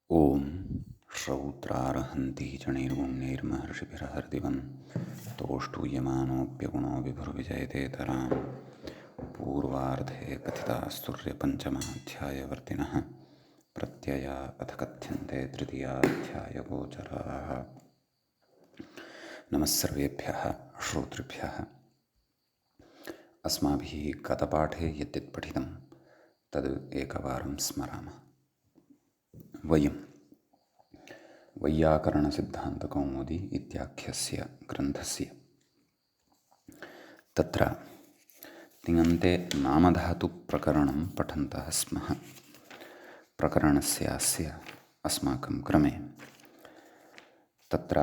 ॐ श्रौत्रार्हन्ति जनिर्गुण्यैर्महर्षिभिरहर्दिवं तोष्टूयमानोऽप्यगुणो विभुर्विजयतेतरां पूर्वार्धे कथितास्तुर्यपञ्चमाध्यायवर्तिनः प्रत्यया अथ कथ्यन्ते तृतीयाध्यायगोचराः। नमः सर्वेभ्यः श्रोतृभ्यः। अस्माभिः गतपाठे यद्यत् पठितं तद् एकवारं स्मरामः। वयं वैयाकरणसिद्धान्तकौमुदी इत्याख्यस्य ग्रन्थस्य तत्र तिङन्ते नामधातुप्रकरणं पठन्तः स्मः। प्रकरणस्यास्य अस्माकं क्रमे तत्र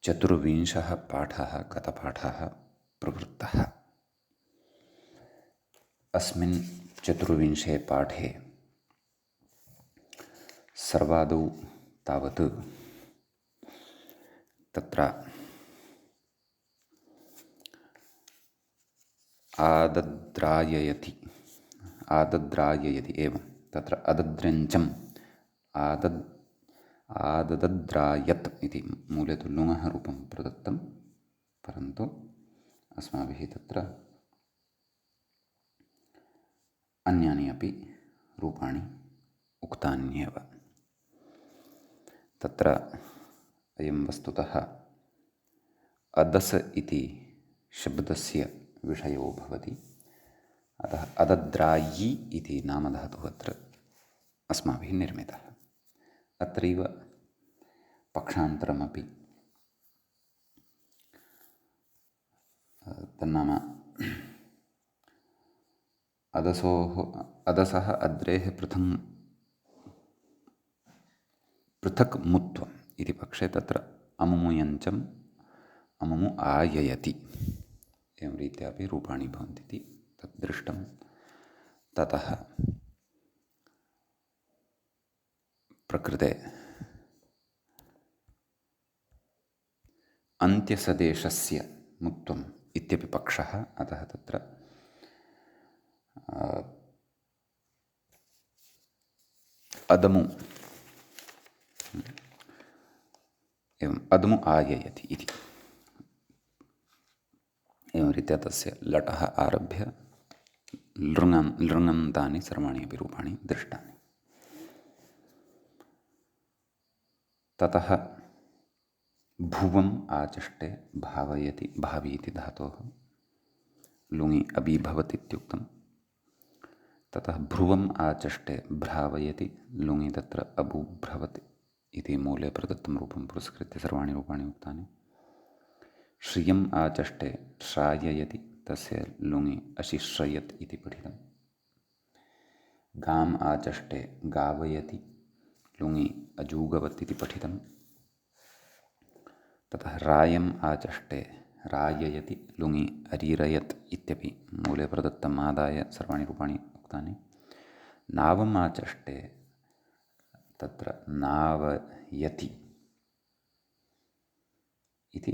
चतुर्विंशः पाठः गतपाठः प्रवृत्तः। अस्मिन् चतुर्विंशे पाठे सर्वादौ तावत् तत्र आदद्राययति एवं तत्र अदद्र्यञ्चम् आदद्रायत् इति मूले तु लुङः रूपं प्रदत्तं, परन्तु अस्माभिः तत्र अन्यानि अपि रूपाणि उक्तान्येव। तत्र अयं वस्तुतः अदस इति शब्दस्य विषयो भवति, अतः अदद्रायि इति नामधातुः अत्र अस्माभिः निर्मितः। अत्रैव पक्षान्तरमपि तन्नाम अदसः अद्रेः पृथक् मुत्वम् इति पक्षे तत्र अमुमुयञ्चम् अमुमु आययति एवं रीत्यापि रूपाणि भवन्ति इति तत् दृष्टं। ततः प्रकृते अन्त्यसदेशस्य मुत्वम् इत्यपि पक्षः, अतः तत्र अदमु एवम् अदमु आययति इति एवं रीत्या तस्य लटः आरभ्य लृङन्तानि सर्वाणि अपि रूपाणि दृष्टानि। ततः भुवम् आचष्टे भावयति, भावी इति धातोः लुङि अबीभवति इत्युक्तं। ततः भ्रुवम् आचष्टे भ्रावयति, लुङि तत्र अबूभ्रवति इति मूले प्रदत्तं रूपं पुरस्कृत्य सर्वाणि रूपाणि उक्तानि। श्रियम् आचष्टे श्राययति, तस्य लुङि अशिश्रयत् इति पठितम्। गाम् आचष्टे गावयति, लुङि अजूगवत् इति पठितम्। ततः रायम् आचष्टे राययति, लुङि अरीरयत् इत्यपि मूले प्रदत्तम् आदाय सर्वाणि रूपाणि उक्तानि। नावम् आचष्टे तत्र नावयति इति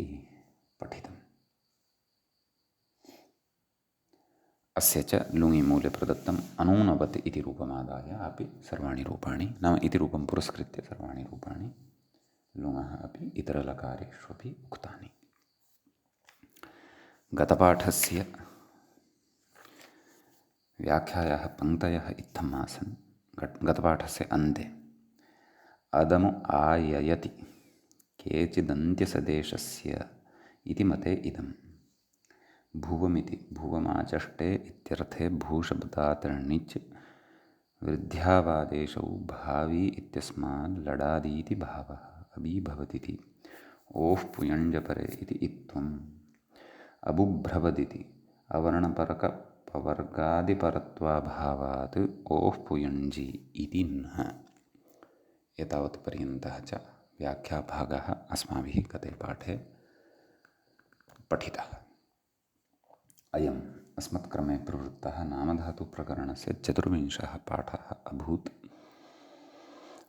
पठितम्। अस्य च लुङि मूले प्रदत्तम् अनूनवत् इति रूपमादाय अपि सर्वाणि रूपाणि, नाम इति रूपं पुरस्कृत्य सर्वाणि रूपाणि लुङः अपि इतरलकारेष्वपि उक्तानि। गतपाठस्य व्याख्यायाः पङ्क्तयः इत्थम् आसन्। गतपाठस्य अन्ते अदमु आययति केचिदन्त्यसदेशस्य इति मते इदम्। भुवमिति भुवमाचष्टे इत्यर्थे भूशब्दात् णिच् वृद्ध्यावादेशौ भावी इत्यस्मात् लडादीति भावः अबीभवतीति ओः पुयञ्जपरे इति इत्थम्। अबुभ्रवदिति अवर्णपरकपवर्गादिपरत्वाभावात् ओः पुयञ्जी इति न। एतावत् पर्यन्तः च व्याख्याभागः अस्माभिः गते पाठे पठितः। अयम् अस्मत्क्रमे प्रवृत्तः नामधातुप्रकरणस्य चतुर्विंशः पाठः अभूत्।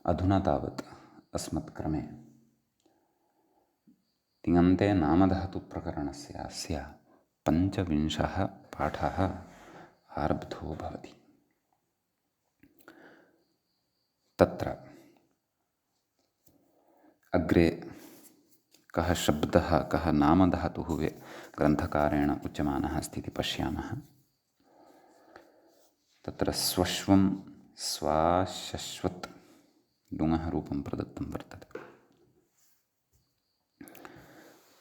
अधुना तावत् अस्मत्क्रमे तिङन्ते नामधातुप्रकरणस्य पञ्चविंशः पाठः आरब्धो भवति। तत्र अग्रे कः शब्दः कः नामधातुः ग्रन्थकारेण उच्यमानः अस्ति इति पश्यामः। तत्र स्वश्वं स्वाशश्वत् लुङः रूपं प्रदत्तं वर्तते।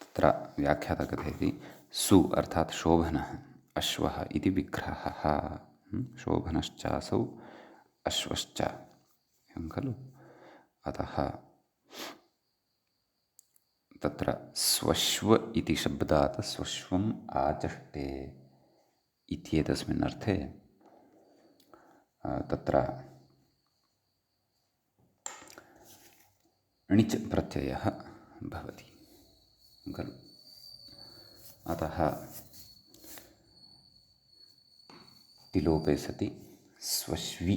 तत्र व्याख्याता कथयति सु अर्थात् शोभनः, अश्वः इति विग्रहः, शोभनश्चासौ अश्वश्च, एवं खलु। अतः तत्र स्वश्व इति शब्दात् स्वश्वम् आचष्टे इत्येतस्मिन् अर्थे तत्र णिच् प्रत्ययः भवति खलु। अतः तिलोपे सति स्वश्वि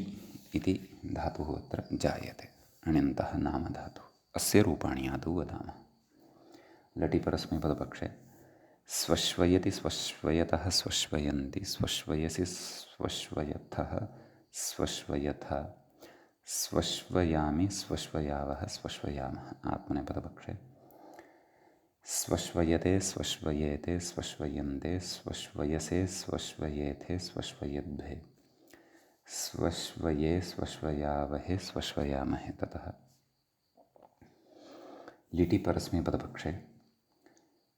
इति धातुः अत्र जायते, अण्यन्तः नामधातुः। अस्य रूपाणि आदौ वदामः। लटि परस्मैपदपक्षे स्वश्वयति स्वश्वयतः स्वश्वयन्ति स्वश्वयसि स्वश्वयथः स्वश्वयथ स्वश्वयामि स्वश्वयावः स्वश्वयामः। आत्मनेपदपक्षे स्वश्वयते स्वश्वयेते स्वश्वयन्ते स्वश्वयसे स्वश्वयेथे स्वश्वयद्भे स्वश्वये स्वश्वयावहे स्वश्वयामहे। ततः लिटि परस्मैपदपक्षे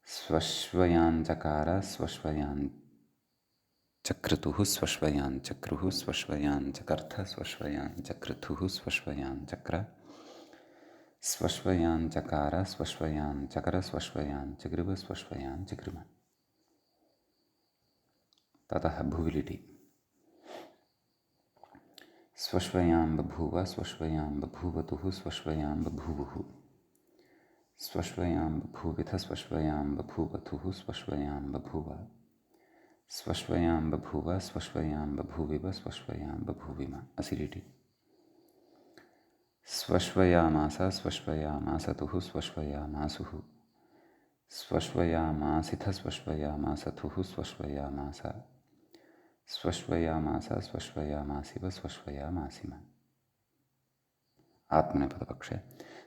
स्वश्वयाञ्चकार स्वश्वयाञ्चक्रतुः स्वश्वयाञ्चक्रुः स्वश्वयाञ्चकर्थ स्वश्वयाञ्चक्रतुः स्वश्वयाञ्चक्र स्वश्वयाञ्चकार स्वश्वयाञ्चकर स्वश्वयाञ्चकृभ स्वश्वयाञ्चकृम। ततः भुवि लिटि स्वश्वयां बभूव स्वश्वयां बभूवतुः स्वश्वयां बभूवुः स्वश्वयां बभूविथ स्वश्वयां बभूवथुः स्वश्वयां बभूव स्वश्वयां बभूव स्वश्वयां बभूविव स्वश्वयां बभूविम। असिलिटि स्वश्वयामास स्वश्वयामासतुः स्वश्वयामासुः स्वश्वयामासिथ स्वश्वयामासथुः स्वश्वयामास स्वश्वयामास स्वश्वयामासिव स्वश्वयामासिम। आत्मनेपदपक्षे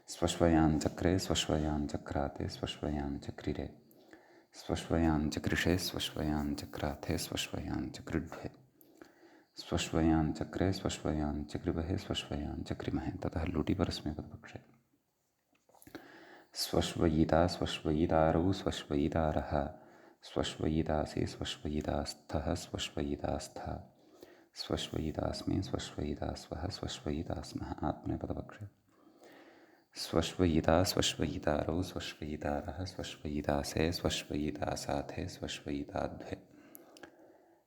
स्वश्वयाञ्चक्रे स्वश्वयाञ्चक्राते स्वश्वयाञ्चक्रिरे स्वश्वयाञ्चकृषे स्वश्वयाञ्चक्राथे स्वश्वयाञ्चकृड्भे स्वश्वयाञ्चक्रे स्वश्वयाञ्चकृभे स्वश्वयाञ्चक्रिमहे। ततः लुटि परस्मैपदपक्षे स्वश्वयिता स्वश्वयितारौ स्वश्वयितारः स्वश्वयितासि स्वश्वयितास्थः स्वश्वयितास्था स्वश्वयितास्मि स्वश्वयितास्वः स्वश्वयितास्मः। आत्मनेपदपक्षे स्वश्वयिता स्वश्वयितारौ स्वश्वयितारः स्वश्वयितासे स्वश्वयितासाथे स्वश्वयिताद्भे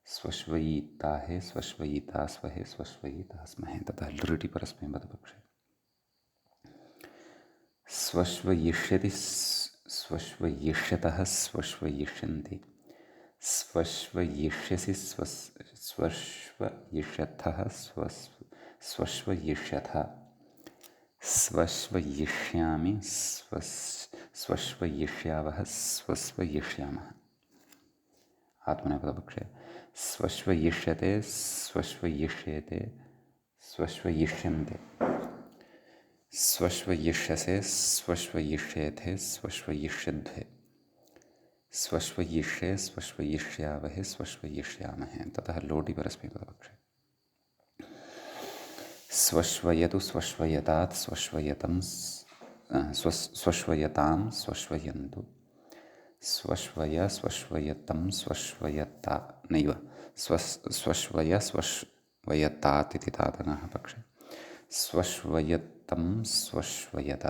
स्वश्वयिताहे स्वश्वयितास्वहे स्वश्वयितास्महे। ततः लृटि परस्मैपदपक्षे स्वश्वयिष्यति स्वश्वयिष्यतः स्वश्वयिष्यन्ति स्वश्वयिष्यसि स्वश्वयिष्यथः स्वश्वयिष्यथ स्वश्वयिष्यामि स्वश्वयिष्यावः स्वश्वयिष्यामः। आत्मनेपदपक्षे स्वश्वयिष्यते स्वश्वयिष्येते स्वश्वयिष्यन्ते स्वश्वयिष्यसे स्वश्वयिष्येथे स्वश्वयिष्यद्भे स्वश्वयिष्ये स्वश्वयिष्यावहे स्वश्वयिष्यामहे। ततः लोटि परस्मैपदपक्षे स्वश्वयतु स्वश्वयतात् स्वश्वयतं स्वश्वयतां स्वश्वयन्तु स्वश्वय स्वश्वयतं स्वश्वयता नैव स्वश्वय स्वश्वयतात् इति तादनः पक्षे स्वश्वयतं स्वश्वयत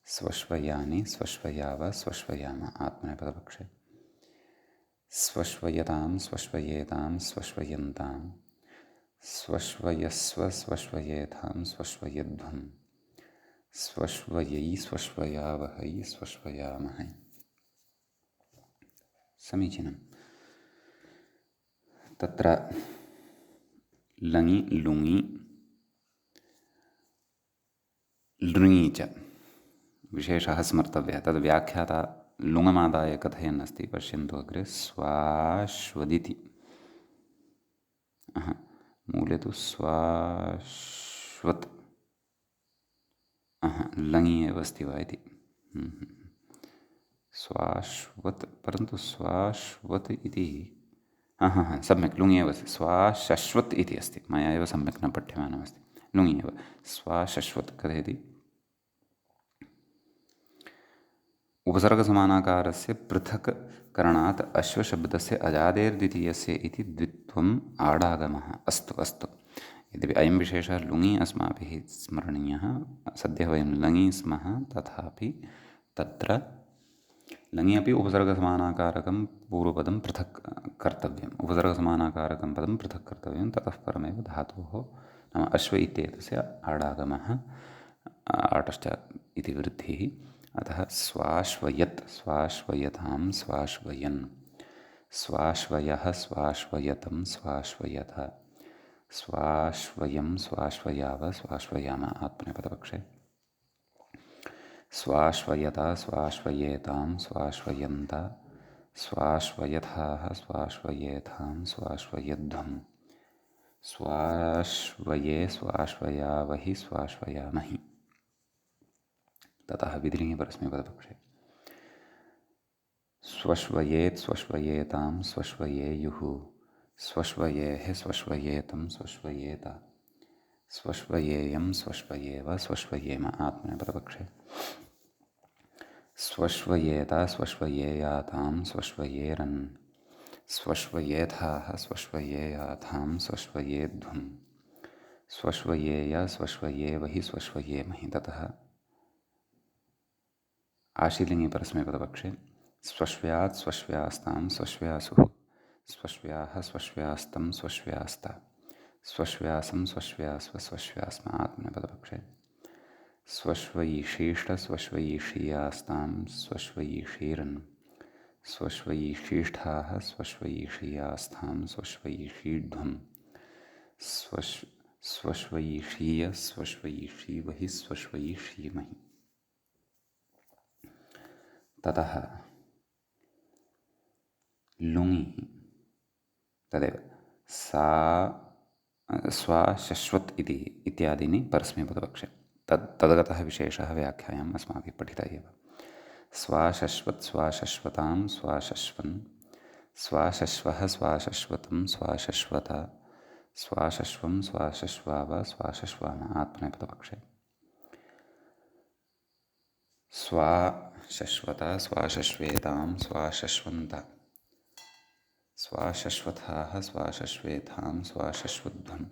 स्वश्वयानि स्वश्वयाव स्वश्वयाम। आत्मनेपदपक्षे स्वश्वयतां स्वश्वयेतां स्वश्वयन्तां स्वश्वयस्व स्वश्वयेथां स्वश्वयध्वं स्वश्वयै स्वश्वयावहै स्वश्वयामहै। समीचीनं। तत्र लङि लुङि लृङि च विशेषः स्मर्तव्यः। तद् व्याख्याता लुङमादाय कथयन् अस्ति। पश्यन्तु अग्रे स्वाश्वदिति मूले तु स्वाश्वत् लङि एव अस्ति वा इति। स्वाश्वत्, परन्तु स्वाश्वत् इति सम्यक् लुङि एव अस्ति। स्वाशश्वत् इति अस्ति, मया एव सम्यक् न पठ्यमानमस्ति। लुङि एव स्वाशश्वत् कथयति। उपसर्गसमानाकारस्य पृथक् करणात् अश्वशब्दस्य अजादेर्द्वितीयस्य इति द्वित्वम् आडागमः। अस्तु अस्तु, यद्यपि अयं विशेषः लुङि अस्माभिः स्मरणीयः, सद्यः वयं लङि स्मः, तथापि तत्र लङि अपि उपसर्गसमानाकारकं पूर्वपदं पृथक् कर्तव्यम्। उपसर्गसमानाकारकं पदं पृथक् कर्तव्यं, ततः परमेव धातोः नाम अश्व इत्येतस्य आडागमः, आटश्च इति वृद्धिः। अतः स्वाश्वयत्, स्वाश्वयतां, स्वाश्वयन्, स्वाश्वयः, स्वाश्वयतं, स्वाश्वयथ, स्वाश्वयं, स्वाश्वयाव, स्वाश्वयाम आत्मनेपदपक्षे। स्वाश्वयता, स्वाश्वयेतां, स्वाश्वयन्त, स्वाश्वयथाः, स्वाश्वयेथां, स्वाश्वयध्वं, स्वाश्वये, स्वाश्वयावहि, स्वाश्वयामहि। ततः विधिलिङ्गे परस्मैपदपक्षे स्वश्वयेत्, स्वश्वयेतां, स्वश्वयेयुः, स्वश्वयेः, स्वश्वयेतं, स्वश्वयेत, स्वश्वयेयं, स्वश्वयेव, स्वश्वयेम आत्मनेपदपक्षे स्वश्वयेत, स्वश्वयेयातां, स्वश्वयेरन्, स्वश्वयेथाः, स्वश्वयेयाथां, स्वश्वयेध्वं, स्वश्वयेय, स्वश्वयेवहि, स्वश्वयेमहि। ततः आशीलिङ्गे परस्मैपदपक्षे स्वश्व्यात्, स्वश्व्यास्तां, स्वश्व्यासुः, स्वश्व्याः, स्वश्व्यास्तं, स्वश्व्यास्त, स्वश्व्यासं, स्वश्व्यास्व, स्वश्व्यास्म आत्मनेपदपक्षे स्वश्वयिषीष्ट, स्वश्वयिषीयास्तां, स्वश्वयिषीरन्, स्वश्वयिषीष्ठाः, स्वश्वयिषीयास्थां, स्वश्वयिषीध्वं, स्वश्वयिषीय, स्वश्वयिषीवहि, स्वश्वयिषीमहि। ततः लुङि तदेव स्वाशश्वत् इति इत्यादीनि परस्मैपदपक्षे तदगतः विशेषः व्याख्यायाम् अस्माभिः पठितः एव। स्वाशश्वत्, स्वाशश्वतां, स्वाशश्वन्, स्वाशश्वः, स्वाशश्वतं, स्वाशश्वत, स्वाशश्वं, स्वाशश्वाव, स्वाशश्वाम आत्मनेपदपक्षे स्वाशश्वत, स्वाशश्वेतां, स्वाशश्वन्त, स्वाशश्वथाः, स्वाशश्वेथां, स्वाशश्वध्वं,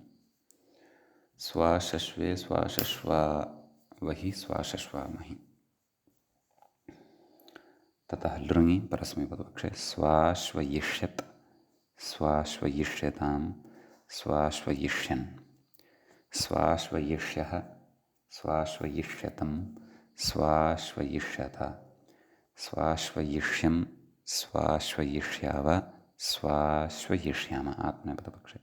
स्वाशश्वे, स्वाशश्वावहि, स्वाशश्वामहि। ततः लृङि परस्मैपदपक्षे स्वाश्वयिष्यत्, स्वाश्वयिष्यतां, स्वाश्वयिष्यन्, स्वाश्वयिष्यः, स्वाश्वयिष्यतं, स्वाश्वयिष्यत, स्वाश्वयिष्यं, स्वाश्वयिष्याव, स्वाश्वयिष्याम आत्मनेपदपक्षे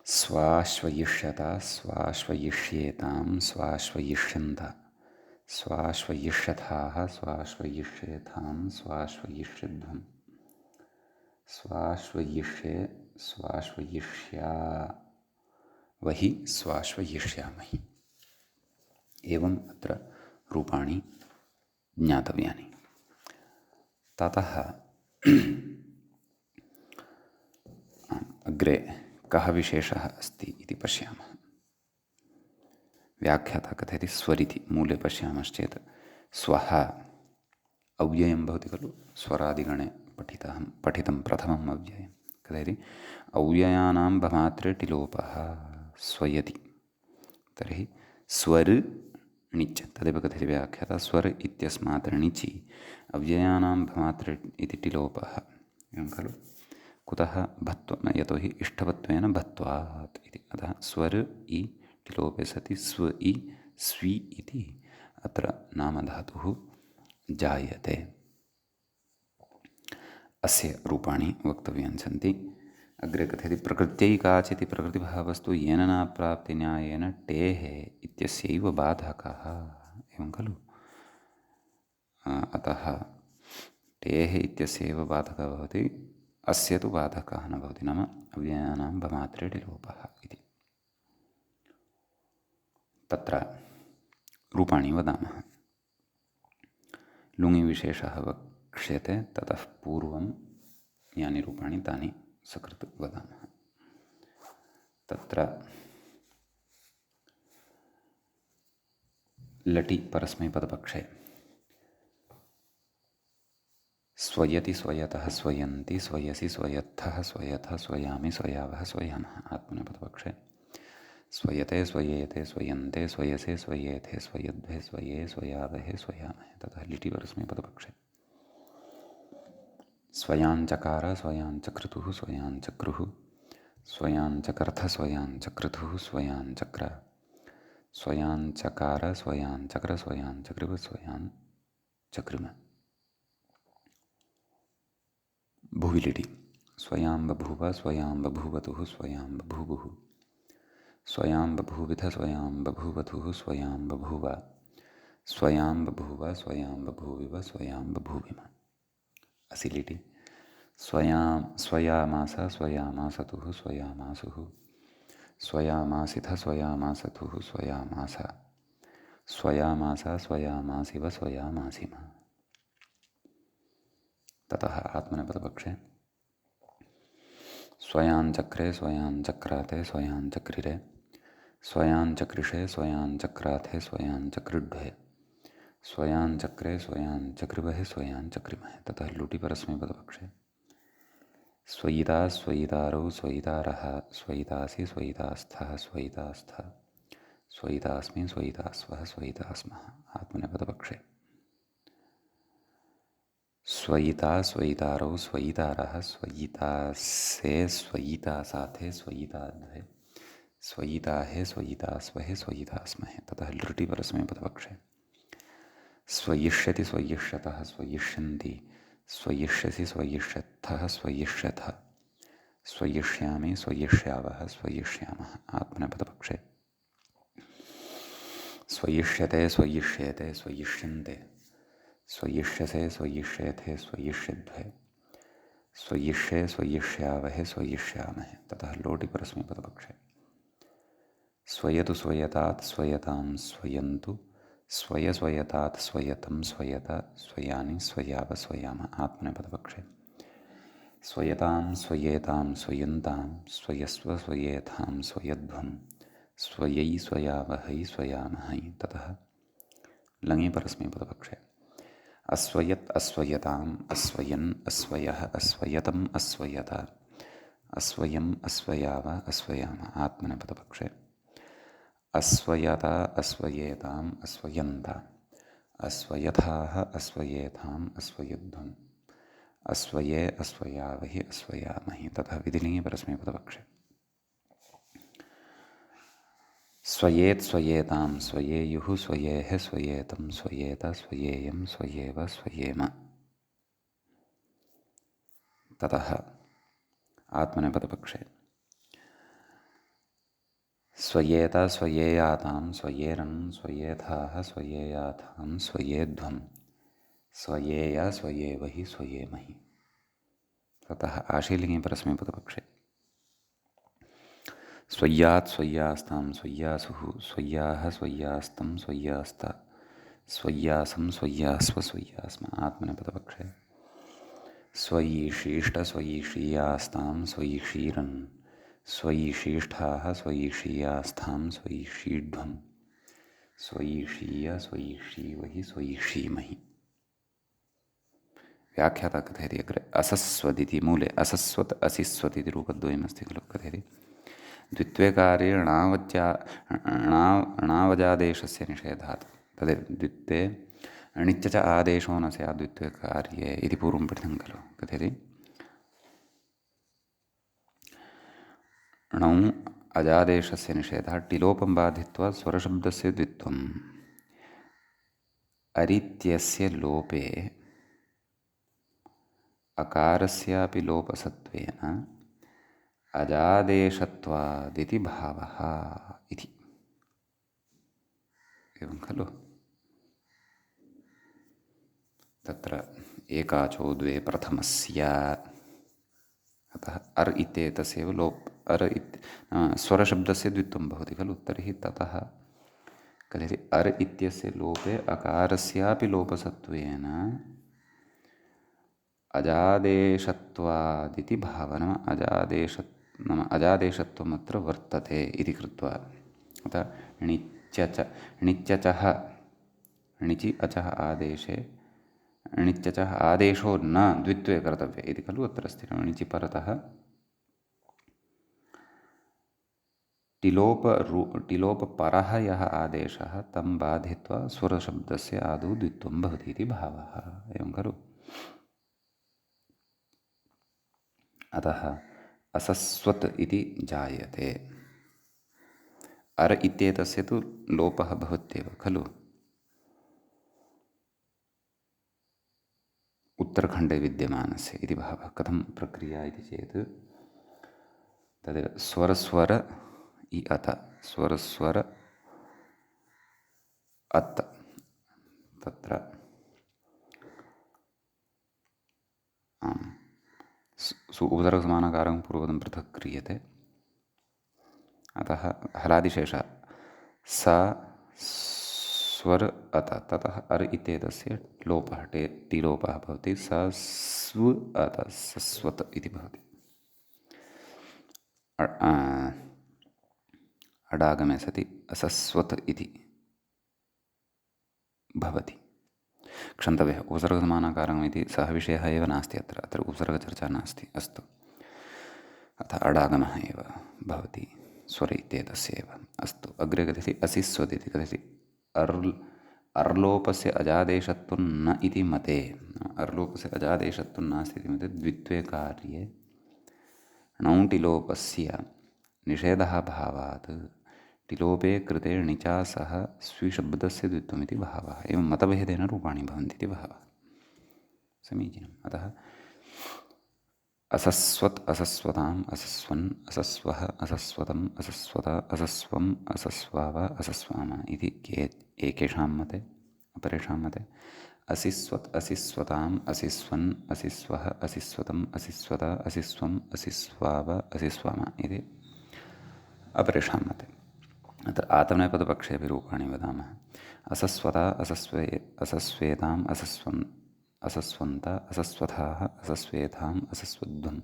स्वाश्वयिष्यत, स्वाश्वयिष्येतां, स्वाश्वयिष्यन्त, स्वाश्वयिष्यथाः, स्वाश्वयिष्येथां, स्वाश्वयिष्यध्वं, स्वाश्वयिष्ये, स्वाश्वयिष्यावहि, स्वाश्वयिष्यामहि। एवम् अत्र रूपाणि ज्ञातव्यानि। ततः अग्रे कः विशेषः अस्ति इति पश्यामः। व्याख्याता कथयति स्वरिति। मूले पश्यामश्चेत् स्वः अव्ययं भवति खलु, स्वरादिगणे पठितं प्रथमम् अव्ययं कथयति अव्ययानां भमात्रे टिलोपः स्वयति। तर्हि स्वर णिच् तदेव कथयति व्याख्याता स्वर इत्यस्मात् णिचि अव्ययानां भमात्रे इति टिलोपः एवं खलु। कुतः भत्वं, यतोहि इष्टवत्वेन भत्वात् इति। अतः स्वर इ टिलोपे सति स्व इ स्वी इति अत्र नामधातुः जायते। अस्य रूपाणि वक्तव्यानि सन्ति। अग्रे कथयति प्रकृत्यैकाचिति प्रकृतिभावस्तु येन न प्राप्तिन्यायेन टेः इत्यस्यैव बाधकः एवं खलु। अतः टेः इत्यस्यैव बाधकः भवति, अस्य तु बाधकः न भवति, नाम अव्ययानां भमात्रे टिलोपः इति। तत्र रूपाणि वदामः। लुङि विशेषः वक्ष्यते, ततः पूर्वं यानि रूपाणि तानि सकृत् वदामः। तत्र लटि परस्मैपदपक्षे स्वयति स्वयतः स्वयन्ति स्वयसि स्वयत्थः स्वयथः स्वयामि स्वयावः स्वयामः। आत्मनेपदपक्षे स्वयते स्वयेते स्वयन्ते स्वयसे स्वयेथे स्वयद्भे स्वये स्वयावहे स्वयामहे। ततः लिटि परस्मैपदपक्षे स्वयाञ्चकार स्वयाञ्चक्रतुः स्वयाञ्चक्रुः स्वयाञ्चकर्थ स्वयाञ्चक्रतुः स्वयाञ्चक्र स्वयाञ्चकार स्वयाञ्चक्र स्वयाञ्चकृव स्वयाञ्चकृम। भुवि लिटि स्वयां बभूव स्वयां बभूवतुः स्वयां बभूवुः स्वयां बभूविथ स्वयां बभूवथुः स्वयां बभूव स्वयां बभूव स्वयां बभूविव स्वयां बभूविम। असि लिटि स्वयामास स्वयामासतुः स्वयामासुः स्वयामासिथ स्वयामासतुः स्वयामास स्वयामास स्वयामासिव स्वयामासिम। ततः आत्मनेपदपक्षे स्वयाञ्चक्रे स्वयाञ्चक्राते स्वयाञ्चक्रिरे स्वयाञ्चकृषे स्वयाञ्चक्राथे स्वयाञ्चकृड्भे स्वयाञ्चक्रे स्वयाञ्चकृभे स्वयाञ्चकृमहे। ततः लुटि परस्मैपदपक्षे स्वयिता स्वयितारौ स्वयितारः स्वयितासि स्वयितास्थः स्वयितास्थ स्वयितास्मि स्वयितास्वः स्वयितास्मः। आत्मनेपदपक्षे स्वयिता स्वयितारौ स्वयितारः स्वयितासे स्वयितासाथे स्वयिताद्भे स्वयिताहे स्वयितास्वहे स्वयितास्महे। ततः लृटि परस्मैपदपक्षे स्वयिष्यति स्वयिष्यतः स्वयिष्यन्ति स्वयिष्यसि स्वयिष्यत्थः स्वयिष्यथ स्वयिष्यामि स्वयिष्यावः स्वयिष्यामः। आत्मनेपदपक्षे स्वयिष्यते स्वयिष्येते स्वयिष्यन्ते स्वयिष्यसे स्वयिष्येथे स्वयिष्यद्भे स्वयिष्ये स्वयिष्यावहे स्वयिष्यामहे। ततः लोटि परस्मैपदपक्षे स्वयतु स्वयतात् स्वयतां स्वयन्तु स्वयस्वयतात् स्वयतं स्वयत स्वयानि स्वयाव स्वयाम। आत्मनेपदपक्षे स्वयतां स्वयेतां स्वयन्तां स्वयस्व स्वयेथां स्वयध्वं स्वयै स्वयावहै स्वयामहै। ततः लङि परस्मैपदपक्षे अस्वयत् अस्वयताम् अस्वयन् अस्वयः अस्वयतम् अस्वयत अस्वयम् अस्वयाव अस्वयाम। आत्मनेपदपक्षे अस्वयत अस्वयेताम् अस्वयन्त अस्वयथाः अस्वयेथाम् अस्वयध्वम् अस्वये अस्वयावहि अस्वयामहि। तथा विधिलिङ्गि परस्मैपदपक्षे स्वयेत् स्वयेतां स्वयेयुः स्वयेः स्वयेतं स्वयेत स्वयेयं स्वयेव स्वयेम। ततः आत्मनेपदपक्षे स्वयेत स्वयेयातां स्वयेरन् स्वयेथाः स्वयेयाथां स्वयेध्वं स्वयेय स्वयेवहि स्वयेमहि। ततः आशीलिङ्गि परस्मैपदपक्षे स्वय्यात् स्वय्यास्तां स्वय्यासुः स्वय्याः स्वय्यास्तं स्वय्यास्त स्वय्यासं स्वय्यास्व स्वय्यास्म। आत्मनेपदपक्षे स्वयीशीष्ट स्वयीशीयास्तां स्वयीशीरन् स्वयीशीष्ठाः स्वयीशीयास्थां स्वयीशीध्वं स्वयीशीय स्वयीशीवहि स्वयीशीमहि। व्याख्याता कथयति अग्रे असस्वदिति मूले असस्वत् असिस्वत् इति रूपद्वयमस्ति खलु। कथयति द्वित्वे णावजादेशस्य निषेधात्। तदेव द्वित्वे णिच्च च आदेशो न स्यात् द्वित्वे कार्ये इति पूर्वं पठितं खलु। कथयति णौ अजादेशस्य निषेधः टिलोपं बाधित्वा स्वरशब्दस्य द्वित्वम् अरित्यस्य लोपे अकारस्यापि लोपसत्त्वेन अजादेशत्वादिति भावः इति। एवं खलु। तत्र एकाचो द्वे प्रथमस्य अतः अर् इत्येतस्यैव लोप अर् स्वरशब्दस्य द्वित्वं भवति खलु। तर्हि ततः कथयति अर् इत्यस्य लोपे अकारस्यापि लोपसत्त्वेन अजादेशत्वादिति भावना नाम अजादेशत्वमत्र वर्तते इति कृत्वा अतः णिच्यचः णिचि अचः आदेशे णिच्यचः आदेशो न द्वित्वे कर्तव्ये इति खलु अत्र अस्ति णिचि परतः टिलोपपरः यः आदेशः तं बाधित्वा स्वरशब्दस्य आदौ द्वित्वं भवति इति भावः एवं खलु। अतः असस्वत् इति जायते। अर् इत्येतस्य तु लोपः भवत्येव खलु। उत्तरखण्डे विद्यमानस्य इति भावः। कथं प्रक्रिया इति चेत् तदेव स्वरस्वर इ अत स्वरस्वर अत् तत्र उपसर्गसमानकारं पूर्वपदं पृथक् क्रियते। अतः हलादिशेषः स स्वर अत ततः अर् इत्येतस्य लोपः टिलोपः भवति स स्व अत सस्वत् इति भवति। अडागमे सति असस्वत् इति भवति। क्षन्तव्यः उपसर्गसमानकारम् इति सः विषयः एव नास्ति अत्र उपसर्गचर्चा नास्ति। अस्तु अतः अडागमः एव भवति स्वर इत्येतस्य एव। अस्तु अग्रे कथयति असिस्वत् इति कथयति अर्लोपस्य अजादेशत्वं न इति मते अर्लोपस्य अजादेशत्वं नास्ति इति मते द्वित्वे कार्ये णौटिलोपस्य निषेधः भावात् टिलोपे कृते णिचा सह स्विशब्दस्य द्वित्वमिति भावः। एवं मतभेदेन रूपाणि भवन्ति इति भावः। समीचीनम्। अतः असस्वत् असस्वताम् असस्वन् असस्वः असस्वतम् असस्वत असस्वम् असस्वाव असस्वाम इति एकेषां मते। अपरेषां मते असिस्वत् असिस्वताम् असिस्वन् असिस्वः असिस्वतम् असिस्वत असिस्वम् असिस्वाव असिस्वाम इति अपरेषां मते। अत्र आत्मनेपदपक्षेऽपि रूपाणि वदामः। असस्वता असस्वेताम् असस्वन्त असस्वथाः असस्वेथाम् असस्वध्वम्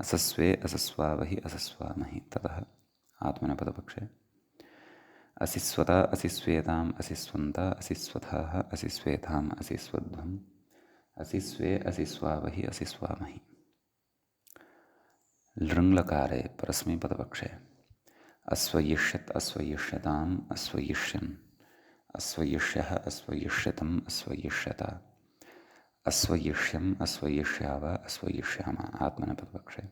असस्वे असस्वावहि असस्वामहि। ततः आत्मनेपदपक्षे असिस्वता असिस्वेताम् असिस्वन्त असिस्वथाः असिस्वेथाम् असिस्वध्वम् असिस्वे असिस्वावहि असिस्वामहि। लृङ्लकारे परस्मैपदपक्षे अस्वयिष्यत् अस्वयिष्यताम् अस्वयिष्यन् अस्वयिष्यः अस्वयिष्यतम् अस्वयिष्यता अस्वयिष्यम् अस्वयिष्याव अस्वयिष्याम। आत्मनेपदपक्षे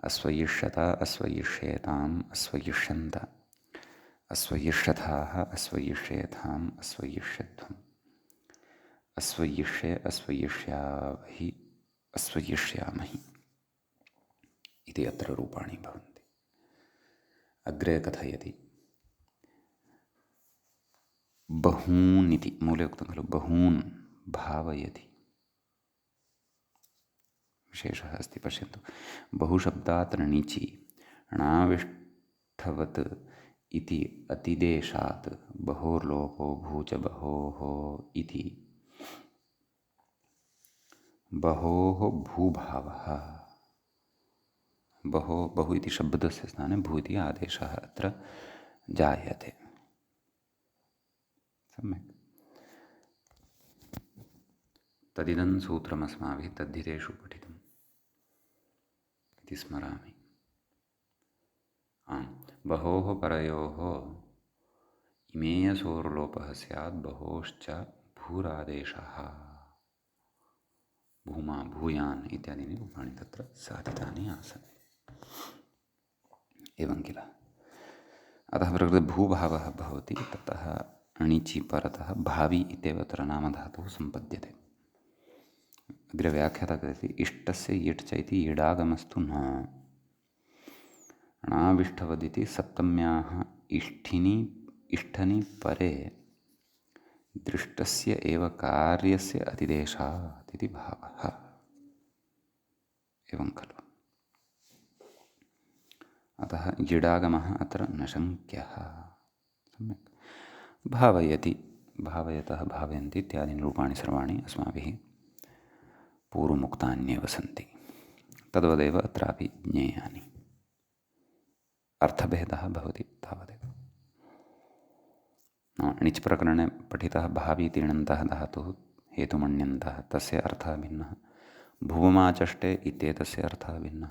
अस्वयिष्यत अस्वयिष्येताम् अस्वयिष्यन्त अस्वयिष्यथाः अस्वयिष्येथाम् अस्वयिष्यध्वम् अस्वयिष्ये अस्वयिष्यावहि अस्वयिष्यामहि इति अत्र रूपाणि भवन्ति। अग्रे कथयति बहून् इति मूले उक्तं खलु बहून् भावयति विशेषः अस्ति। पश्यन्तु बहुशब्दात् णिचि णाविष्ठवत् इति अतिदेशात् बहोर्लोपो भूच बहोः इति बहोः भूभावः बहु इति शब्दस्य स्थाने भू इति आदेशः अत्र जायते। सम्यक्। तदिदं सूत्रमस्माभिः तद्धितेषु पठितम् इति स्मरामि। बहोः परयोः इमेयसोर्लोपः स्यात् बहोश्च भूरादेशः भूमा भूयान् इत्यादीनि रूपाणि तत्र साधितानि आसन्। एवं किल। अतः प्रकृते भूभावः भवति। ततः णिचि परतः भावी इत्येव अत्र नामधातुः सम्पद्यते। अग्रे व्याख्याता कथयति इष्टस्य इट् च इति इडागमस्तु न णाविष्ठवदिति सप्तम्याः इष्ठनि परे दृष्टस्य एव कार्यस्य अतिदेशात् इति भावः। एवं खलु। अतः इडागमः अत्र न शङ्क्यः। सम्यक्। भावयति, भावयतः, भावयन्ति इत्यादीनि रूपाणि सर्वाणि अस्माभिः पूर्वमुक्तान्येव सन्ति। तद्वदेव अत्रापि ज्ञेयानि। अर्थभेदः भवति तावदेव। णिच् प्रकरणे पठितः भावी तिङन्तः धातुः हेतुमण्यन्तः, तस्य अर्थः भिन्नः। भुवमाचष्टे इत्येतस्य अर्थः भिन्नः।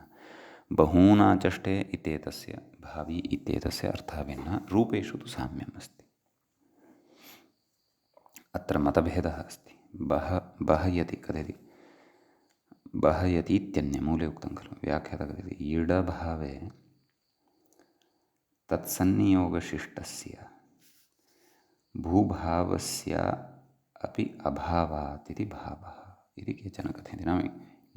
बहूनाचष्टे इत्येतस्य, भावी इत्येतस्य अर्थः भिन्नः। रूपेषु तु साम्यम् अस्ति। अत्र मतभेदः अस्ति। बहयति कथयति, बहयति इत्यन्यमूले उक्तं खलु, व्याख्याता कथयति इडभावे तत्सन्नियोगशिष्टस्य भूभावस्य अपि अभावात् इति भावः इति केचन कथयन्ति। नाम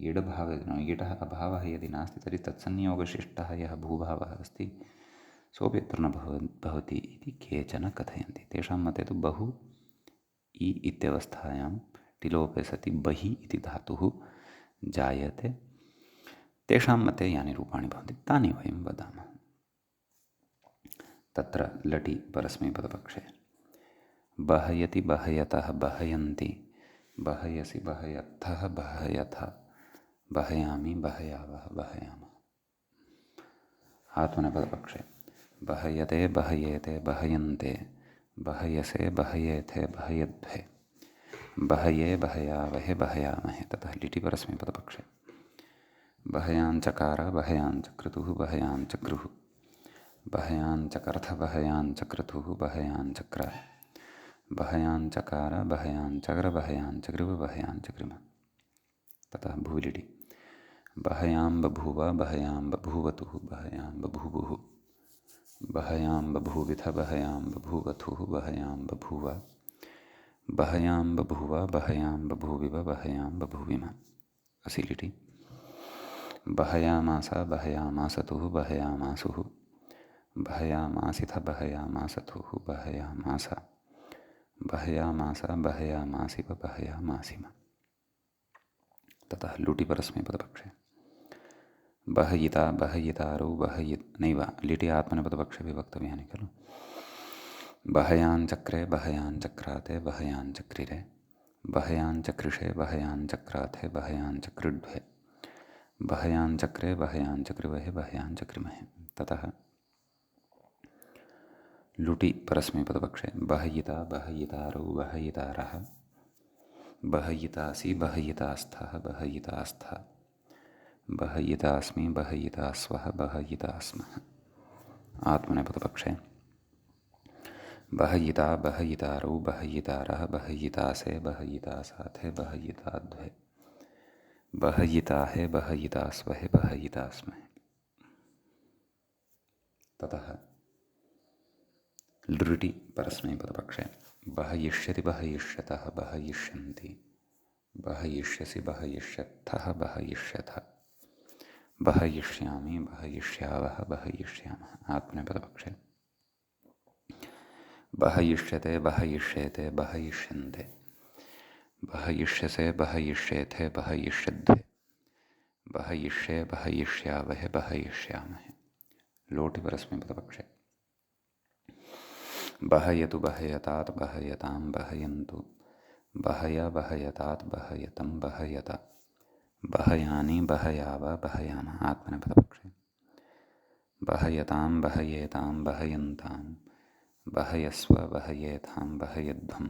इडभावे, इडः अभावः यदि नास्ति तर्हि तत्सन्नियोगशिष्टः यः भूभावः अस्ति सोऽपि अत्र न भवति इति केचन कथयन्ति। तेषां मते तु बहु इ इत्यवस्थायां टिलोपे सति बहि इति धातुः जायते। तेषां मते यानि रूपाणि भवन्ति तानि वयं वदामः। तत्र लटि परस्मैपदपक्षे बहयति, बहयतः, बहयन्ति, बहयसि, बहयत्थः, बहयथ, बहयामि, बहयावः, बहयामः। आत्मनेपदपक्षे बहयते, बहयेते, बहयन्ते, बहयसे, बहयेथे, बहयध्वे, बहये, बहयावहे, बहयामहे। ततः लिटि परस्मैपदपक्षे बहयाञ्चकार, बहयाञ्चक्रतुः, बहयाञ्चक्रुः, बहयाञ्चकर्थ, बहयाञ्चक्रतुः, बहयाञ्चक्र, बहयाञ्चकार, बहयाञ्चक्र, बहयाञ्चकृव, बहयाञ्चकृम। ततः भूलिटि बहयां बभूव, बहयां बभूवतुः, बहयां बभूवुः, बहयां बभूविथ, बहयां बभूवथुः, बहयां बभूव, बहयां बभूव, बहयां बभूविव, बहयां बभूविम। असिलिटि बहयामास, बहयामासतुः, बहयामासुः, बहयामासिथ, बहयामासथुः, बहयामास, बहयामास, बहयामासिव, बहयामासिम। ततः लुटि परस्मैपदपक्षे बहयिता, बहयितारौ, नैव लिटि आत्मनेपदपक्षे विभक्तव्यानि खलु। बहयाञ्चक्रे, बहयाञ्चक्राते, बहयाञ्चक्रिरे, बहयाञ्चकृषे, बहयाञ्चक्राथे, बहयाञ्चकृड्वे, बहयाञ्चक्रे, बहयाञ्चकृवहे, बहयाञ्चकृमहे। ततः लुटि परस्मैपदपक्षे बहयिता, बहयितारौ, बहयितारः, बहयितासि, बहयितास्थः, बहयितास्था, बहयितास्मि, बहयितास्वः, बहयितास्मः। आत्मनेपदपक्षे बहयिता, बहयितारौ, बहयितारः, बहयितासे, बहयितासाथे, बहयिताध्वे, बहयिताहे, बहयितास्वहे, बहयितास्महे। ततः लृटि परस्मैपदपक्षे बहयिष्यति, बहयिष्यतः, बहयिष्यन्ति, बहयिष्यसि, बहयिष्यत्थः, बहयिष्यथ, बहयिष्यामि, बहयिष्यावः, बहयिष्यामः। आत्मनेपदपक्षे बहयिष्यते, बहयिष्येते, बहयिष्यन्ते, बहयिष्यसे, बहयिष्येथे, बहयिष्यध्वे, बहयिष्ये, बहयिष्यावहे, बहयिष्यामहे। लोटि परस्मैपदपक्षे बहयतु, बहयतात्, बहयतां, बहयन्तु, बहय, बहयतात्, बहयतं, बहयत, बहयानि, बहयाव, बहयाम। आत्मनेपदपक्षे बहयतां, बहयेतां, बहयन्तां, बहयस्व, बहयेथां, बहयध्वं,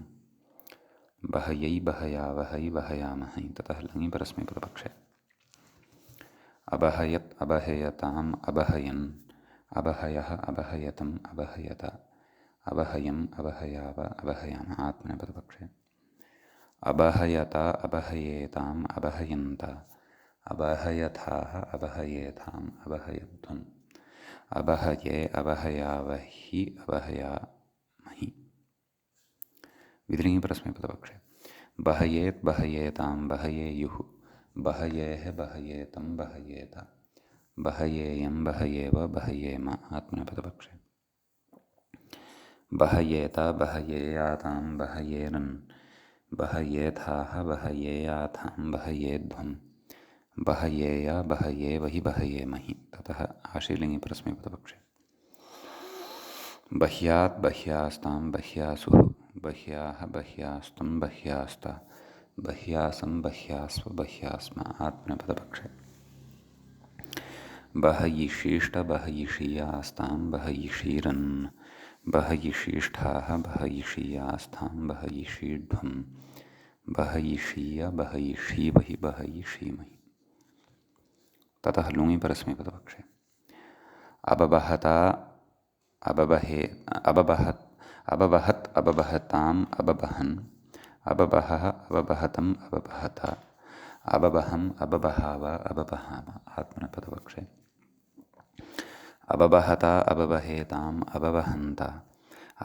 बहयै, बहयावहै, बहयामहै। ततः लङि परस्मैपदपक्षे अबहयत्, अबहयताम्, अबहयन्, अबहयः, अबहयतम्, अबहयत, अबहयम्, अबहयाव, अबहयाम। आत्मनेपदपक्षे अबहयता, अबहयेताम्, अबहयन्त, अबहयथाः, अबहयेथाम्, अबहयध्वम्, अबहये, अबहयावहि, अबहयामहि। विधिलिङ्गि परस्मैपदपक्षे बहयेत्, बहयेतां, बहयेयुः, बहयेः, बहयेतं, बहयेत, बहयेयं, बहयेव, बहयेम। आत्मनेपदपक्षे बहयेत, बहयेयातां, बहयेरन्, बहयेथाः, बहयेयाथां, बहयेध्वं, बहयेय, बहयेवहि, बहयेमहि। ततः आशीर्लिङ्गि परस्मैपदपक्षे बह्यात् बह्यास्तां बह्यासुः बह्याः बह्यास्त्वं बह्यास्ता बह्यासं बह्यास्व बह्यास्म आत्मनेपदपक्षे बहयिषीष्ट बहयिषीयास्तां बहयिषीरन् बहयिषीष्ठाः बहयिषीयास्तां बहयिषीढ्वं बहयिषीय बहयिषीवहि बहयिषीमहि। ततः लुङि परस्मैपदपक्षे अबबहता अबबहे अबबहत् अबबहत् अबबहताम् अबबहन् अबबहः अबबहतम् अबबहता अबबहम् अबबहाव अबबहाम आत्मनेपदपक्षे अबबहता अबबहेताम् अबबहन्ता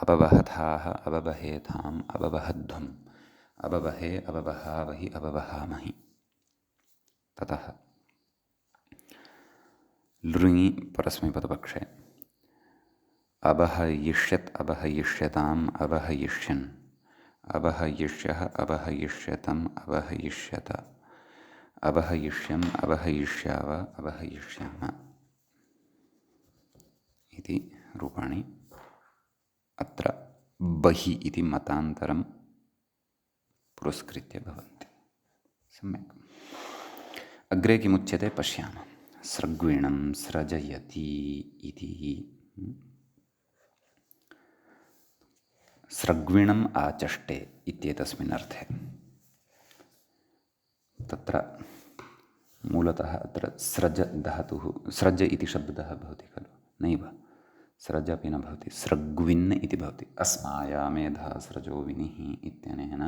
अबबहथाः अबबहेताम् अबबहध्वम् अबबहे अबबहावहि अबबहामहि। ततः लृङि परस्मैपदपक्षे अबहयिष्यत् अबहयिष्यताम् अबहयिष्यन् अबहयिष्यः अबहयिष्यतम् अबहयिष्यत अबहयिष्यम् अबहयिष्याव अबहयिष्याम इति रूपाणि अत्र बहि इति मतान्तरं पुरस्कृत्य भवन्ति। सम्यक्। अग्रे किमुच्यते पश्यामः। सृग्वीणं सृजयति इति सृग्वीणम् आचष्टे इत्येतस्मिन् अर्थे तत्र मूलतः अत्र सृज धातुः सृज इति शब्दः भवति खलु, नैव सृज अपि न भवति, सृग्विन् इति भवति। अस्मायामेधा सृजो विनिः इत्यनेन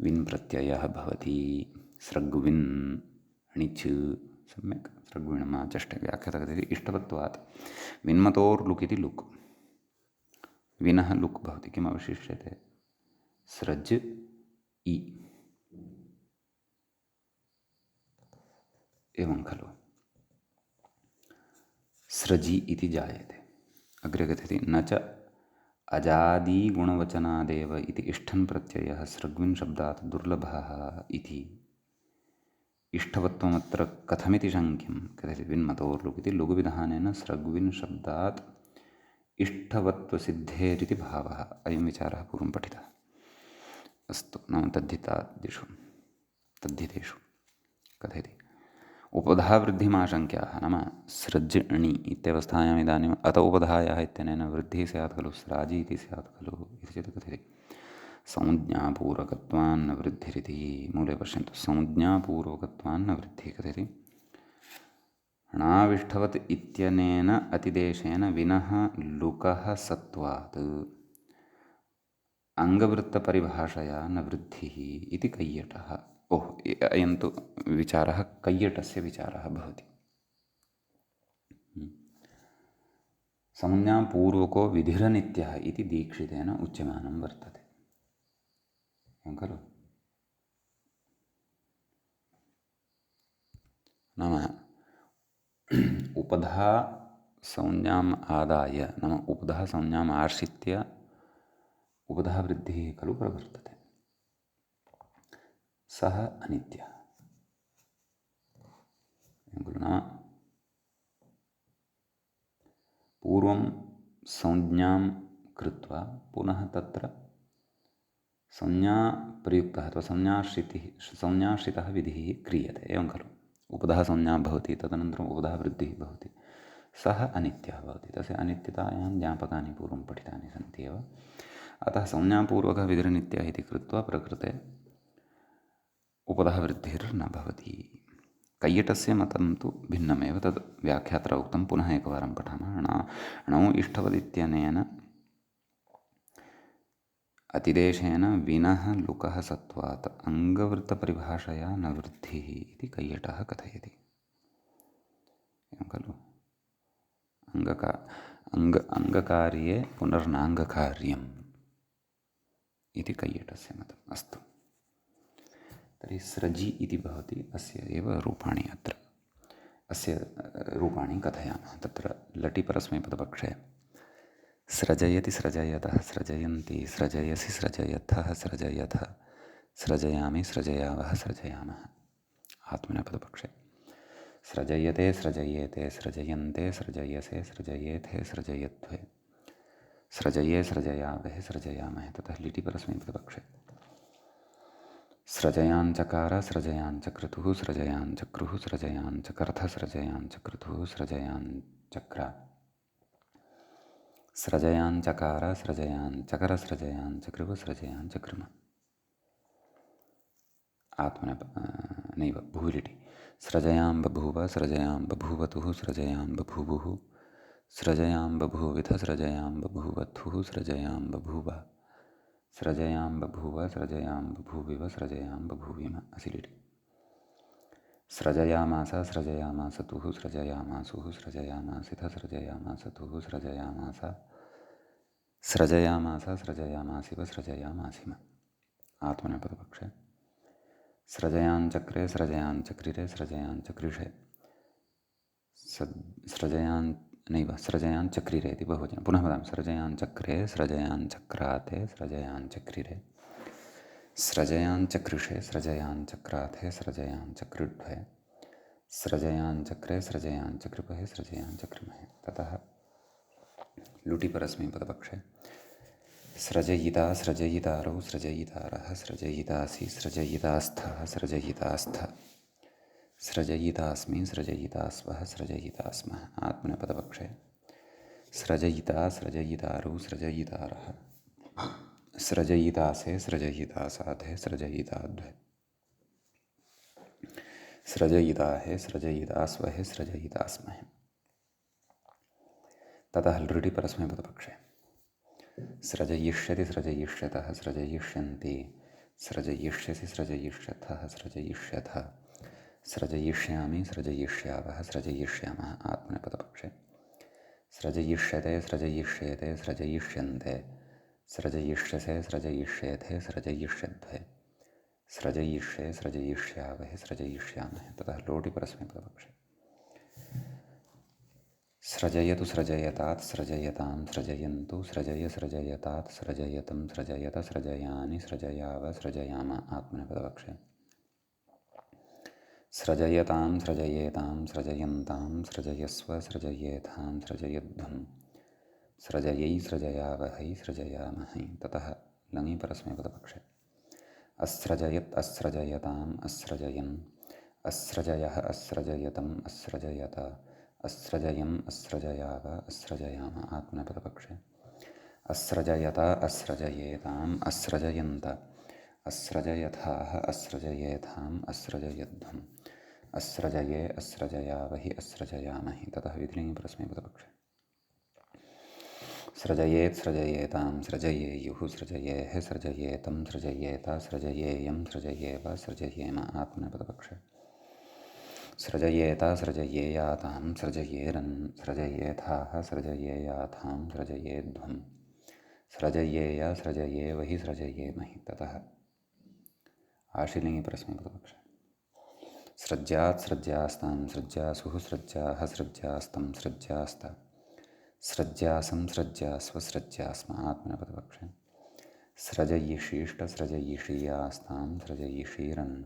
विन् प्रत्ययः भवति। सृग्विन् णिच् सम्यक्। सृग्विणम् आचष्टे व्याख्यातः इष्टवत्वात् विन्मतोर्लुक् इति लुक्, विनः लुक् भवति। किम् अवशिष्यते? सृज इ एवं खलु। सृजि इति जायते। अग्रे कथयति न च अजादिगुणवचनादेव इति इष्ठन् प्रत्ययः सृग्विन् शब्दात् दुर्लभः इति इष्टवत्वमत्र कथमिति शङ्क्यं कथयति विन्मतोर्लुक् इति लघुविधानेन सृग्विन् शब्दात् इष्टवत्वसिद्धेरिति भावः। अयं विचारः पूर्वं पठितः। अस्तु, नाम तद्धितेषु कथयति उपधावृद्धिमाशङ्क्याः नाम सृजणि इत्यवस्थायाम् इदानीम् अत उपधायाः इत्यनेन वृद्धिः स्यात् खलु, स्राजि इति स्यात् खलु इति चेत् कथयति संज्ञापूर्वकत्वान्न वृद्धिरिति। मूले पश्यन्तु, संज्ञापूर्वकत्वान्न वृद्धिः कथयति णाविष्ठवत् इत्यनेन अतिदेशेन विनः लुकः सत्वात् अङ्गवृत्तपरिभाषया न वृद्धिः इति कैयटः। ओह्, अयं तु विचारः कैयटस्य विचारः भवति। संज्ञापूर्वको विधिरनित्यः इति दीक्षितेन उच्यमानं वर्तते, एवं खलु। नाम उपधा संज्ञाम् आदाय नाम उपधा संज्ञाम् आश्रित्य उपधा वृद्धिः खलु प्रवर्तते, सः अनित्यः। नाम पूर्वं संज्ञां कृत्वा पुनः तत्र संज्ञाप्रयुक्तः अथवा संज्ञाश्रितः विधिः क्रियते, एवं खलु। उपधा संज्ञा भवति, तदनन्तरम् उपधा वृद्धिः भवति, सः अनित्यः भवति। तस्य अनित्यतायां ज्ञापकानि पूर्वं पठितानि सन्ति एव। अतः संज्ञापूर्वकः विधिरनित्यः इति कृत्वा प्रकृते उपधा वृद्धिर्न भवति। कैयटस्य मतं तु भिन्नमेव, तद् व्याख्यात्र उक्तं, पुनः एकवारं पठामः। णौ इष्टवदित्यनेन अतिदेशेन विनः लुकः सत्वात् अङ्गवृत्तपरिभाषया न वृद्धिः इति कैयटः कथयति, एवं खलु। अङ्गकार्ये पुनर्नाङ्गकार्यम् इति कैयटस्य मतम्। अस्तु, तर्हि सृजि इति भवति अस्य एव रूपाणि। अत्र अस्य रूपाणि कथयामः। तत्र लटि परस्मैपदपक्षे सृजयति सृजयतः सृजयन्ति सृजयसि सृजयथः सृजयथ सृजयामि सृजयावः सृजयामः। आत्मनेपदपक्षे सृजयते सृजयेते सृजयन्ते सृजयसे सृजयेथे सृजयध्वे सृजये सृजयावहे सृजयामहे ततः लिटि परस्मैपदपक्षे सृजयाञ्चकार सृजयाञ्चक्रतुः सृजयाञ्चक्रुः सृजयाञ्चकर्थ सृजयाञ्चक्रतुः सृजयाञ्चक्र सृजयाञ्चकार सृजयाञ्चकर सृजयाञ्चकृव सृजयाञ्चकृम आत्मने नैव भूलिटि सृजयां बभूव सृजयां बभूवतुः सृजयां बभूवुः सृजयां बभूविथ सृजयां बभूवथुः सृजयां बभूव सृजयां बभूव सृजयां बभूविव सृजयां बभूविम असिलिटि सृजयामास सृजयामासतुः सृजयामासुः सृजयामासिथ सृजयामासतुः सृजयामास सृजयामास सृजयामासिव सृजयामासिम आत्मनेपदपक्षे सृजयाञ्चक्रे सृजयाञ्चक्रिरे सृजयाञ्चक्रिषे सृजयान् नैव सृजयाञ्चक्रिरे इति बहुवचनं पुनः वदामि सृजयाञ्चक्रे सृजयाञ्चक्राते सृजयाञ्चक्रिरे सृजयाञ्चकृषे सृजयाञ्चक्राते सृजयाञ्चक्रिड्भे सृजयाञ्चक्रे सृजयाञ्चकृपहे सृजयाञ्चकृमहे ततः लुटि परस्मैपदपक्षे सृजयिता सृजयितारौ सृजयितारः सृजयितासि सृजयितास्थः सृजयितास्थ सृजयितास्मि सृजयितास्वः सृजयितास्मः आत्मनेपदपक्षे सृजयिता सृजयितारौ सृजयितारः सृजयितासे सृजयितासाधे सृजयिताद्वे सृजयिताहे सृजयितास्वहे सृजयितास्महे ततः लृटि परस्मैपदपक्षे सृजयिष्यति सृजयिष्यतः सृजयिष्यन्ति सृजयिष्यसि सृजयिष्यथः सृजयिष्यथ सृजयिष्यामि सृजयिष्यावः सृजयिष्यामः आत्मनेपदपक्षे सृजयिष्यते सृजयिष्येते सृजयिष्यन्ते सृजयिष्यसे सृजयिष्येथे सृजयिष्यद्वे सृजयिष्ये सृजयिष्यावहे सृजयिष्यामहे ततः लोटि परस्मैपदपक्षे सृजयतु सृजयतात् सृजयतां सृजयन्तु सृजय सृजयतात् सृजयतं सृजयत सृजयानि सृजयाव सृजयाम आत्मनेपदपक्षे सृजयतां सृजयेतां सृजयन्तां सृजयस्व सृजयेथां सृजयध्वं सृजयै सृजयावहै सृजयामहै ततः लङि परस्मैपदपक्षे अस्सृजयत् अस्सृजयताम् अस्सृजयन् अस्सृजयः अस्सृजयतम् अस्सृजयत अस्सृजयम् अस्सृजयाव अस्सृजयाम आत्मनेपदपक्षे अस्सृजयत अस्सृजयेताम् अस्सृजयन्त अस्सृजयथाः अस्सृजयेथाम् अस्सृजयध्वम् अस्सृजये अस्सृजयावहि अस्सृजयामहि ततः विधिलिङ्गि परस्मैपदपक्षे सृजयेत् सृजयेतां सृजयेयुः सृजयेः सृजयेतं सृजयेत सृजयेयं सृजयेव सृजयेम आत्मनेपदपक्षे सृजयेत सृजयेयातां सृजयेरन् सृजयेथाः सृजयेयाथां सृजयेध्वं सृजयेय सृजयेवहि सृजयेमहि ततः आशीलिङ्गि परस्मैपदपक्षे सृज्यात् सृज्यास्तां सृज्यासुः सृज्याः सृज्यास्तं सृज्यास्त सृज्यासं सृज्यास्व सृज्यास्म आत्मनेपदपक्षे सृजयिषीष्ट सृजयिषीयास्तां सृजयिषीरन्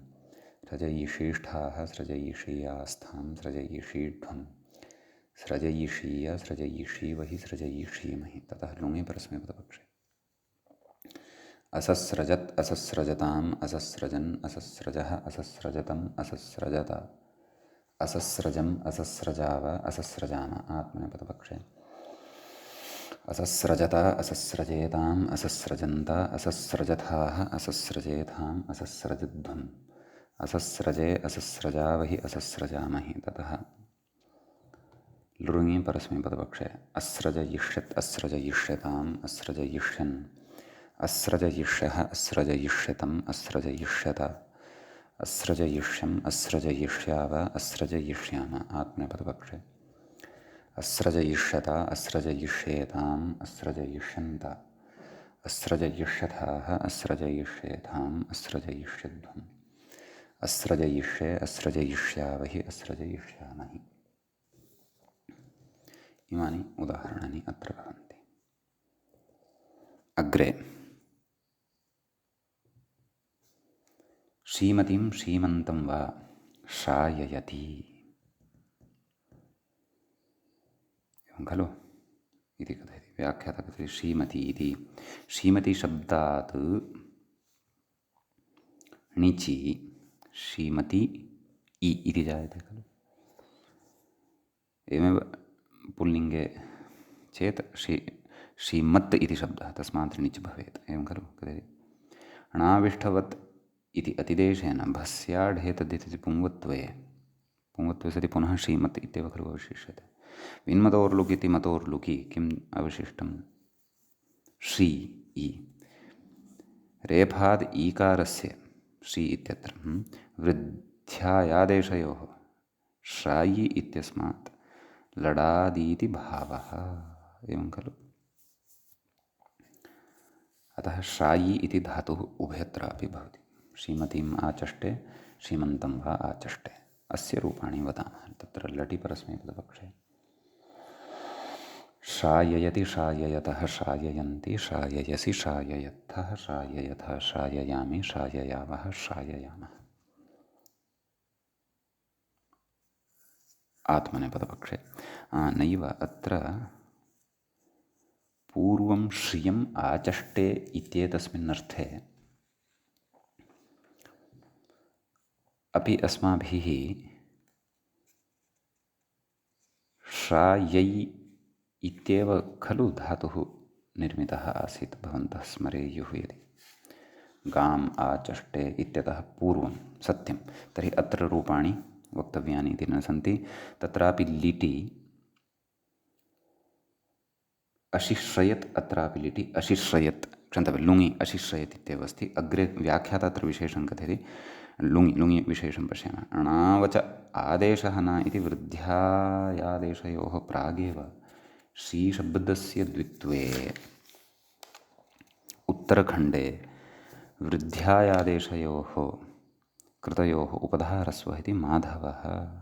सृजयिषीष्ठाः सृजयिषीयास्थां सृजयिषीढ्वं सृजयिषीय सृजयिषीवहि सृजयिषीमहि ततः लुङि परस्मैपदपक्षे असस्रजत् असस्रजताम् असस्रजन् असस्रजः असस्रजतम् असस्रजत असस्रजम् असस्रजाव असस्रजाम आत्मनेपदपक्षे असस्रजत असस्रजेताम् असस्रजन्त असस्रजथाः असस्रजेथाम् असस्रजध्वम् असस्रजे असस्रजावहि असस्रजामहि ततः लृङि परस्मैपदपक्षे अस्सृजयिष्यत् अस्सृजयिष्यताम् अस्सृजयिष्यन् अस्सृजयिष्यः अस्सृजयिष्यतम् अस्सृजयिष्यत अस्सृजयिष्यम् अस्सृजयिष्याव अस्सृजयिष्याम आत्मनेपदपक्षे अस्सृजयिष्यत अस्सृजयिष्येताम् अस्सृजयिष्यन्त अस्सृजयिष्यथाः अस्सृजयिष्येथाम् अस्सृजयिष्यध्वम् अस्सृजयिष्ये अस्सृजयिष्यावहि अस्सृजयिष्यामहि इमानि उदाहरणानि अत्र भवन्ति अग्रे श्रीमतीं श्रीमन्तं वा श्राययति एवं खलु इति कथयति। व्याख्याता कथयति श्रीमती इति। श्रीमतीशब्दात् णिचि श्रीमती इ इति जायते खलु। एवमेव पुल्लिङ्गे चेत् श्रीमत् इति शब्दः, तस्मात् णिच् भवेत्, एवं खलु कथयति। णाविष्ठवत् इति अतिदेशेन भस्याढेतदिति पुंवत्वे सति पुनः श्रीमत् इत्येव खलु अवशिष्यते। विन्मतोर्लुक् इति मतोर्लुकि किम् अवशिष्टं? श्री इ। रेफाद् ईकारस्य श्री इत्यत्र वृद्ध्यायादेशयोः श्रायि इत्यस्मात् लडादीति भावः, एवं खलु। अतः श्रायि इति धातुः उभयत्रापि भवति। श्रीमतीम् आचष्टे, श्रीमन्तं वा आचष्टे, अस्य रूपाणि वदामः। तत्र लटि परस्मैपदपक्षे श्राययति, श्राययतः, श्राययन्ति, श्राययसि, श्राययत्थः, श्राययथः, श्राययामि, श्राययावः, श्राययामः। आत्मनेपदपक्षे नैव अत्र पूर्वं श्रियम् आचष्टे इत्येतस्मिन्नर्थे अपि अस्माभिः श्रायै इत्येव खलु धातुः निर्मितः आसीत्। भवन्तः स्मरेयुः यदि गाम् आचष्टे इत्यतः पूर्वं सत्यं, तर्हि अत्र रूपाणि वक्तव्यानि इति न सन्ति। तत्रापि लिटि अशिश्रयत्, अत्रापि लिटि अशिश्रयत्, क्षन्तव्यं लुङि अशिश्रयत् इत्येव अस्ति। अग्रे व्याख्याता अत्र विशेषं कथयति। लुङि विशेषं पश्यामः। णावच आदेशः न इति वृद्ध्यायादेशयोः प्रागेव श्रीशब्दस्य द्वित्वे उत्तरखण्डे वृद्ध्यायादेशयोः कृतयोः उपधारस्वः इति माधवः।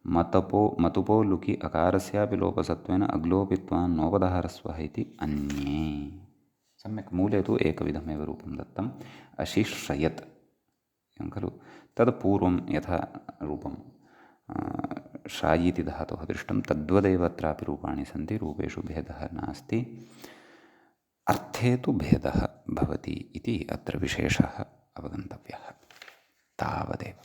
मतुपो लुकि अकारस्यापि लोपसत्त्वेन अग्लोपित्वान् नोपधारस्वः इति अन्ये। सम्यक्। मूले तु एकविधमेव रूपं दत्तम्, अशिश्रयत्, एवं खलु। तत्पूर्वं यथा रूपं श्रायीति धातोः दृष्टं तद्वदेव अत्रापि रूपाणि सन्ति। रूपेषु भेदः नास्ति, अर्थे तु भेदः भवति इति अत्र विशेषः अवगन्तव्यः। तावदेव।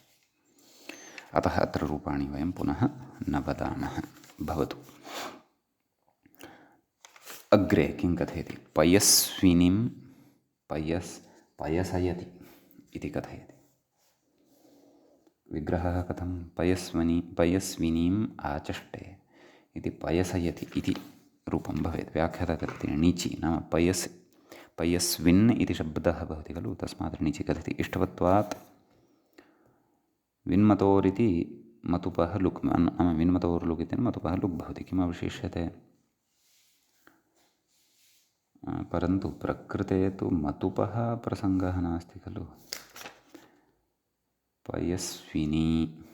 अतः अत्र रूपाणि वयं पुनः न वदामः। भवतु। अग्रे किं कथयति? पयस्विनीं पयसयति इति कथयति। विग्रहः कथं? पयस्विनीम् आचष्टे इति पयसयति इति रूपं भवेत्। व्याख्याता कथयति णिचि नाम पयस्विन् इति शब्दः भवति खलु, तस्मात् णिचि कथयति। इष्टवत्वात् विन्मतोरिति मतुपः लुक्, नाम विन्मतोर्लुक् इति मतुपः लुक् भवति। किम् अवशिष्यते? परन्तु प्रकृते तु मतुपः प्रसङ्गः नास्ति खलु। पयस्विनी,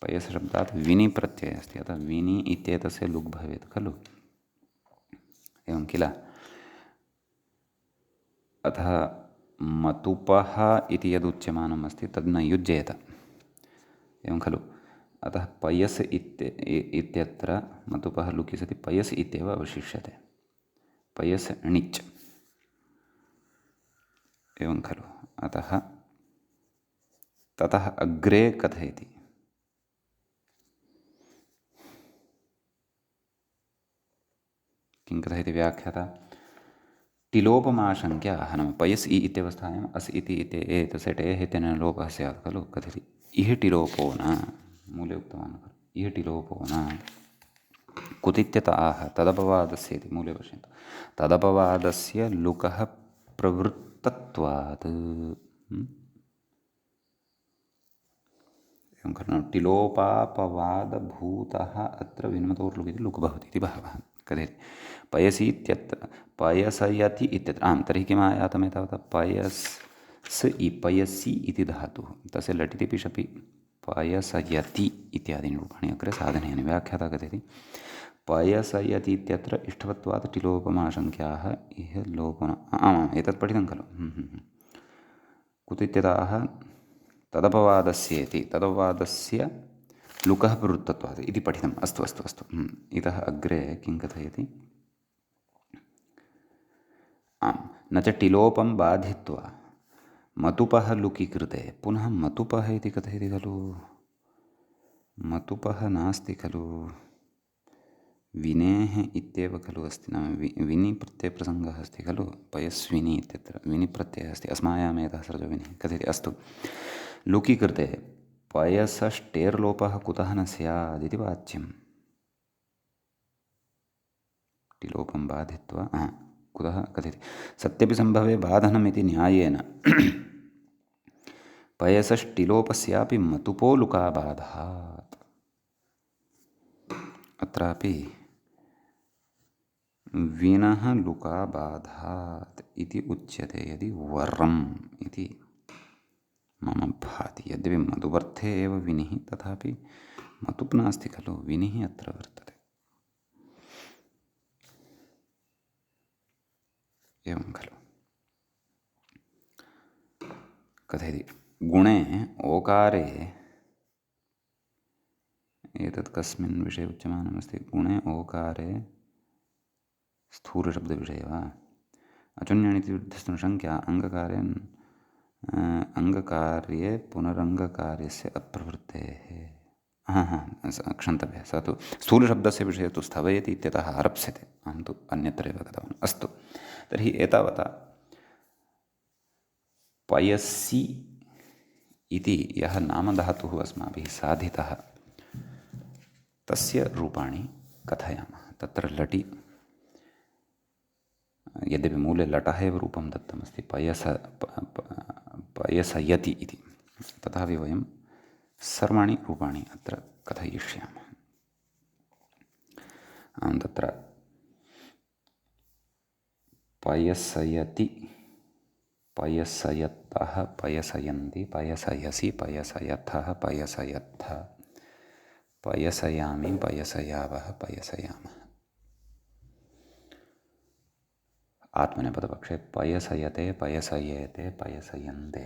पयस् शब्दात् विनि प्रत्ययः अस्ति, अतः विनि इत्येतस्य लुक् भवेत् खलु, एवं किल। अतः मतुपः इति यदुच्यमानम् अस्ति तद् न युज्येत, एवं खलु। अतः पयस् इत्यत्र मतुपः लुकि सति पयस् इत्येव अवशिष्यते। पयस् णिच्, एवं खलु। अतः ततः अग्रे कथयति किं कथयति व्याख्याता? टिलोपमाशङ्क्या नाम पयस् इ इत्यवस्थायाम् अस् इति एतसेटेः इत्यनेन लोपः स्यात् खलु। कथयति इह टिलोपो न, मूले उक्तवान् खलु, इह टिलोपो न। कुतित्यताः तदपवादस्य इति मूले पश्यन्तु। तदपवादस्य लुकः प्रवृत्तत्वात्, एवं खलु। टिलोपापवादभूतः अत्र विन्मतोर्लुक् इति लुक् भवति इति भावः। कथयति पयसि इत्यत्र पयसयति इत्यत्र, आं तर्हि किम् आयातम् एतावता? पयसि इति धातुः, तस्य लटिति पिशपि पयसयति इत्यादीनि रूपाणि अग्रे साधनेन। व्याख्याता कथयति पयसयति इत्यत्र इष्टवत्वात् टिलोपमाशङ्क्याः इह लोपन, आमाम् एतत् पठितं खलु। कुतित्यताः तदपवादस्येति, तदपवादस्य लुकः प्रवृत्तत्वात् इति पठितम्। अस्तु अस्तु अस्तु। इतः अग्रे किं कथयति? आम्, न च टिलोपं बाधित्वा मतुपः लुकि कृते। पुनः मतुपः इति कथयति खलु? मतुपः नास्ति खलु, विनेः इत्येव खलु अस्ति। नाम विनि प्रत्ययप्रसङ्गः अस्ति खलु, पयस्विनि इत्यत्र विनि प्रत्ययः अस्ति। अस्मायामेतः सर्वो विनिः कथयति। अस्तु, लुकि कृते पयसष्टेर्लोपः कुतः न स्यादिति वाच्यम्। टिलोपं बाधित्वा कुतः कथयति। सत्यपि सम्भवे बाधनमिति न्यायेन पयसष्टिलोपस्यापि मतुपो लुकाबाधात्। अत्रापि विनः लुकाबाधात् इति उच्यते यदि वरम् इति मम भाति। यद्यपि मधुवर्थे एव विनिः, तथापि मतुप् नास्ति खलु, विनिः अत्र वर्तते। एवं खलु। कथयति गुणे ओकारे, एतत् कस्मिन् विषये उच्यमानमस्ति? गुणे ओकारे स्थूलशब्दविषये वा? अचुन्यनिति विरुद्धस्तुशङ्क्या अङ्गकार्ये पुनरङ्गकार्यस्य अप्रवृत्तेः। क्षन्तव्यः। स तु स्थूलशब्दस्य विषये तु स्थवयति इत्यतः आरप्स्यते। अहं तु अन्यत्र एव गतवान्। अस्तु, तर्हि एतावता पयसि इति यः नामधातुः अस्माभिः साधितः तस्य रूपाणि कथयामः। तत्र लटि, यद्यपि मूले लटः एव रूपं दत्तमस्ति, पयसयति इति, तथापि वयं सर्वाणि रूपाणि अत्र कथयिष्यामः। तत्र पयसयति, पयसयतः, पयसयन्ति, पयसयसि, पयसयथः, पयसयत्थ, पयसयामि, पयसयावः, पयसयामः। आत्मनेपदपक्षे पयसयते, पयसयेते, पयसयन्ते,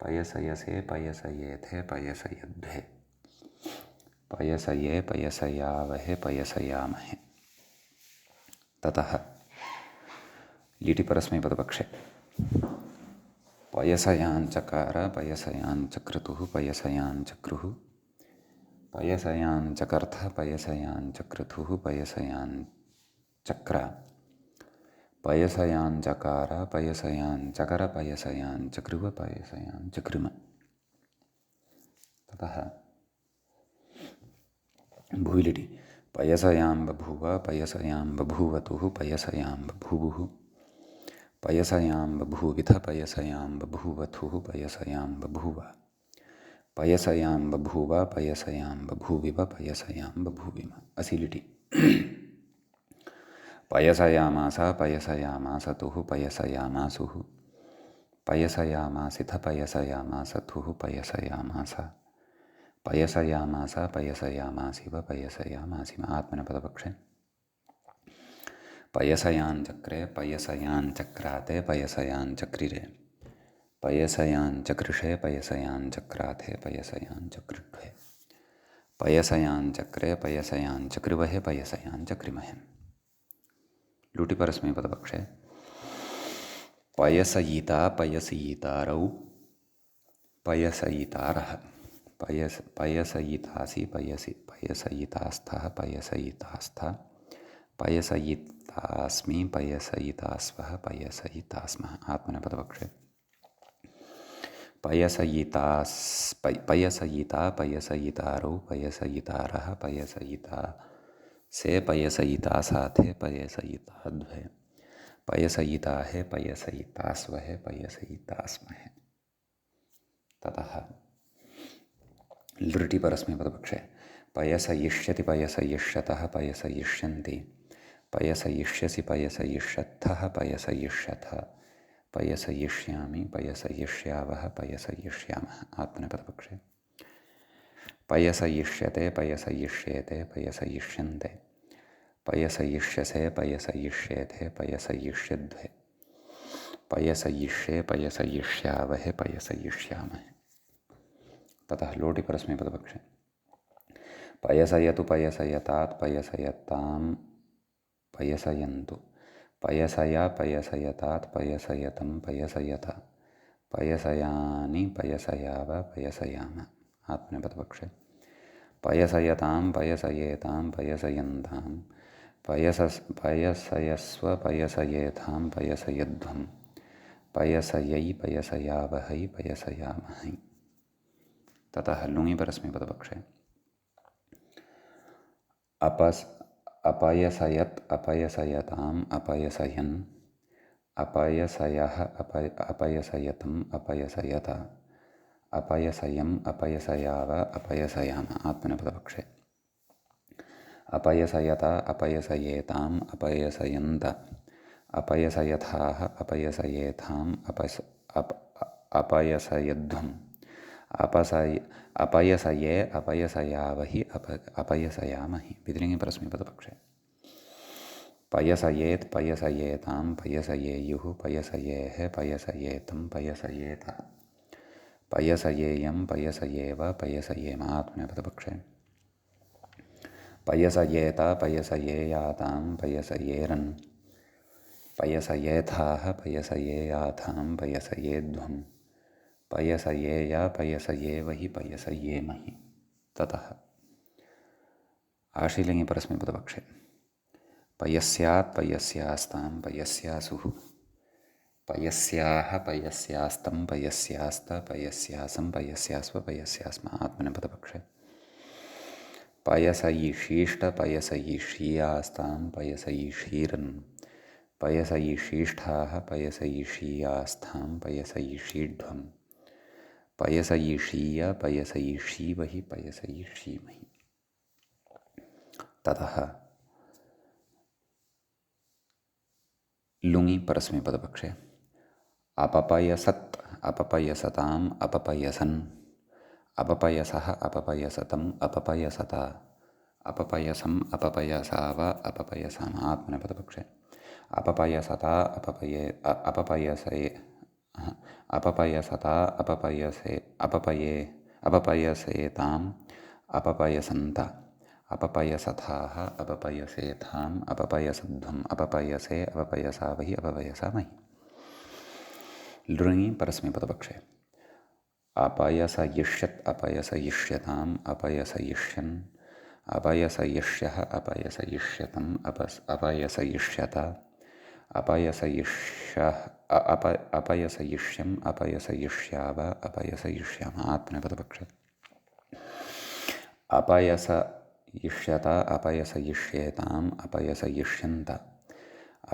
पयसयसे, पयसयेथे, पयसयध्वे, पयसये, पयसयावहे, पयसयामहे। ततः लीटिपरस्मैपदपक्षे पयसयाञ्चकार, पयसयाञ्चक्रतुः, पयसयाञ्चक्रुः, पयसयाञ्चकर्थ, पयसयाञ्चक्रतुः, पयसयाञ्चक्र, पयसयाञ्चकार, पयसयाञ्चकर, पयसयाञ्चकृव, पयसयाञ्चकृम। ततः भुविलिटि पयसयां बभूव, पयसयां बभूवतुः, पयसयां बभूवुः, पयसयां बभूविथ, पयसयां बभूवथुः, पयसयां बभूव, पयसयां बभूव, पयसयां बभूविव, पयसयां बभूविम। असिलिटि पयसयामास, पयसयामासतुः, पयसयामासुः, पयसयामासिथ, पयसयामासथुः, पयसयामास, पयसयामास, पयसयामासिव, पयसयामासिम। आत्मनेपदपक्षे पयसयाञ्चक्रे, पयसयाञ्चक्राते, पयसयाञ्चक्रिरे, पयसयाञ्चकृषे, पयसयाञ्चक्राथे, पयसयाञ्चकृष्वे, पयसयाञ्चक्रे, पयसयाञ्चकृवहे, पयसयाञ्चक्रिमहे। लुटिपरस्मैपदपक्षे पयसयिता, पयसयितारौ, पयसयितारः, पयसयितासि, पयसयितास्थः, पयसयितास्थ, पयसयितास्मि, पयसयितास्वः, पयसयितास्मः। आत्मनेपदपक्षे पयसयिता, पयसयितारौ, पयसयितारः, पयसयितासे, पयसयितासाथे, पयसयिताद्वे, पयसयिताहे, पयसयितास्वहे, पयसयितास्महे। ततः लृटिपरस्मैपदपक्षे पयसयिष्यति, पयसयिष्यतः, पयसयिष्यन्ति, पयसयिष्यसि, पयसयिष्यत्थः, पयसयिष्यथ, पयसयिष्यामि, पयसयिष्यावः, पयसयिष्यामः। आत्मनेपदपक्षे पयसयिष्यते, पयसयिष्येते, पयसयिष्यन्ते, पयसयिष्यसे, पयसयिष्येथे, पयसयिष्यध्वे, पयसयिष्ये, पयसयिष्यावहे, पयसयिष्यामहे। ततः लोटि परस्मैपदपक्षे पयसयतु पयसयतात् पयसयतां पयसयन्तु पयसया पयसयतात् पयसयतं पयसयत पयसयानि पयसयाव पयसयाम आत्मनेपदपक्षे पयसयतां पयसयेतां पयसयन्तां पयसयस्व पयसयेतां पयसयध्वं पयसयै पयसयावहै पयसयामहै। ततः लुङि परस्मैपदपक्षे अपयसयत् अपयसयताम् अपयसयन् अपयसयः अपयसयतम् अपयसयत अपयसयम् अपयसयाव अपयसयाम आत्मनेपदपक्षे अपयसयत अपयसयेताम् अपयसयन्त अपयसयथाः अपयसयेथाम् अपयसयध्वम् अपयसये अपयसयावहि अपयसयामहि। विधिलिङ्गे परस्मैपदपक्षे पयसयेत् पयसयेतां पयसयेयुः पयसयेः पयसयेतं पयसयेत पयसयेयं पयसयेव पयसयेम आत्मनेपदपक्षे पयसयेत पयसयेयातां पयसयेरन् पयसयेथाः पयसयेयाथां पयसयेध्वं पयसयेय पयसयेवहि पयसयेमहि। ततः आशीलिङ्गे परस्मैपदपक्षे पयस्यात् पयस्यास्तां पयस्यासुः पयस्याः पयस्यास्तं पयस्यास्त पयस्यासं पयस्यास्व पयस्यास्म आत्मनेपदपक्षे पयसयिषीष्ट पयसयिषीयास्तां पयसयिषीरन् पयसयिषीष्ठाः पयसयिषीयास्थां पयसयिषीढ्वं पयसयिषीय पयसयिषीवहि पयसयिषीमहि। ततः लुङि परस्मैपदपक्षे अपपयसत् अपपयसताम् अपपयसन् अपपयसः अपपयसतम् अपपयसत अपपयसम् अपपयसाव अपपयसाम आत्मनेपदपक्षे अपपयसता अपपयसे अपपयसता अपपयसेताम् अपपयसन्त अपपयसथाः अपपयसेथाम् अपपयसध्वम् अपपयसे अपपयसावहि अपपयसामहि। लृङि परस्मैपदपक्षे अपयसयिष्यत् अपयसयिष्यताम् अपयसयिष्यन् अपयसयिष्यः अपयसयिष्यतम् अपयसयिष्यत अपयसयिष्यम् अपयसयिष्याव अपयसयिष्याम आत्मनेपदपक्षे अपयसयिष्यत अपयसयिष्येताम् अपयसयिष्यन्त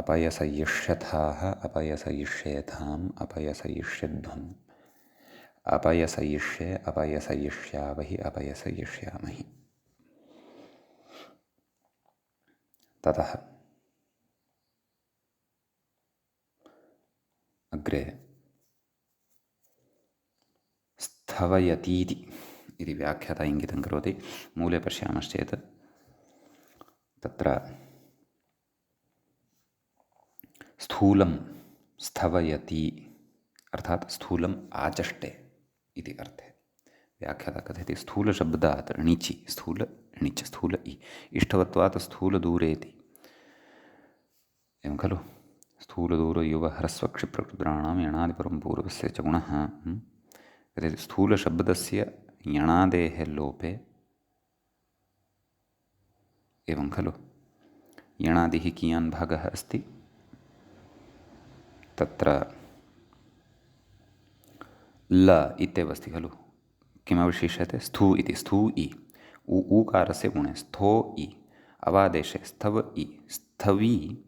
अपयसयिष्यथाः अपयसयिष्येथाम् अपयसयिष्यध्वम् अपयसयिष्ये अपयसयिष्यावहि अपयसयिष्यामहि। ततः अग्रे स्थवयतीति इति व्याख्याता इङ्गितं करोति। मूले पश्यामश्चेत् तत्र स्थूलं स्थवयति अर्थात् स्थूलम् आचष्टे इति अर्थे। व्याख्याता कथयति स्थूलशब्दात् णिचि स्थूल णिच स्थूल इ इष्टवत्वात् स्थूलदूरेति एवं खलु। स्थूलदूरयुवह्रस्वक्षिप्रकृद्राणां यणादिपरं पूर्वस्य च गुणः कथयति स्थूलशब्दस्य यणादेः लोपे एवं खलु। यणादिः कियान् भागः अस्ति तत्र ल इत्येव अस्ति खलु। किमवशिष्यते स्थू इति स्थू इ ऊकारस्य गुणे स्थो इ अवादेशे स्थव इ स्थवी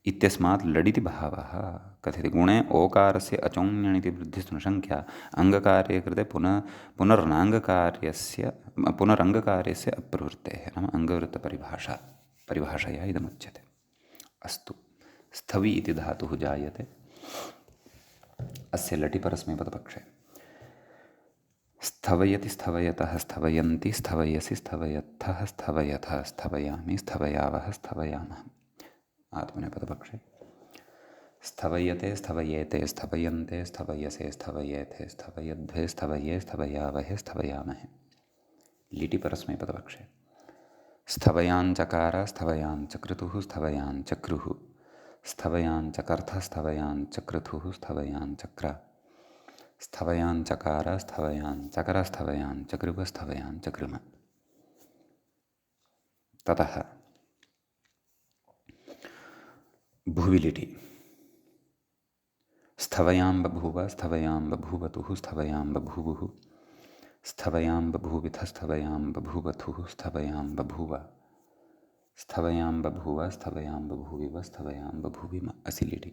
इत्यस्मात् लडिति भावः कथयति। गुणे ओकारस्य अचोङ्ण्यणिति वृद्धिस्तुनशङ्ख्या अङ्गकार्ये कृते पुनरङ्गकार्यस्य अप्रवृत्तेः नाम परिभाषया इदमुच्यते। अस्तु स्थवी इति धातुः जायते अस्य लटि परस्मैपदपक्षे स्थवयति स्थवयतः स्थवयन्ति स्थवयसि स्थवयत्थः स्थवयथः स्थवयामि स्थवयावः स्थवयामः आत्मनेपदपक्षे स्थवयते स्थवयेते स्थवयन्ते स्थवयसे स्थवयेथे स्थवयध्वे स्थवये स्थवयावहे स्थवयामहे। लिटि परस्मैपदपक्षे स्थवयाञ्चकार स्थवयाञ्चकृतुः स्थवयाञ्चक्रुः स्थवयाञ्चकर्थ स्थवयाञ्चक्रतुः स्थवयाञ्चक्र स्थवयाञ्चकार स्थवयाञ्चकर स्थवयाञ्चकृप स्थवयाञ्चकृम। ततः भुवि लिटि स्थवयां बभूव स्थवयां बभूवतुः स्थवयां बभूवुः स्थवयां बभूविथ स्थवयां बभूवथुः स्थवयां बभूव स्थवयां बभूव स्थवयां बभूविव स्थवयां बभूविम। असि लिटि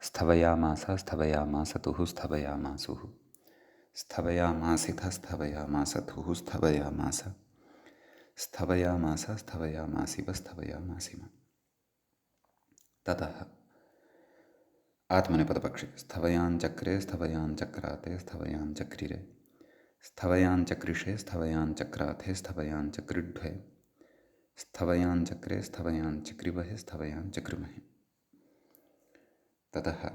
स्थवयामास स्थवयामासतुः स्थवयामासुः स्थवयामासिथ स्थवयामासथुः स्थवयामास स्थवयामास स्थवयामासिव स्थवयामासिम। ततः आत्मनेपदपक्षे स्थवयाञ्चक्रे स्थवयाञ्चक्राते स्थवयाञ्चक्रिरे स्थवयाञ्चक्रिषे स्थवयाञ्चक्राथे स्थवयाञ्चक्रिड्ढे स्थवयाञ्चक्रे स्थवयाञ्चक्रिवहे स्थवयाञ्चकृमहे। ततः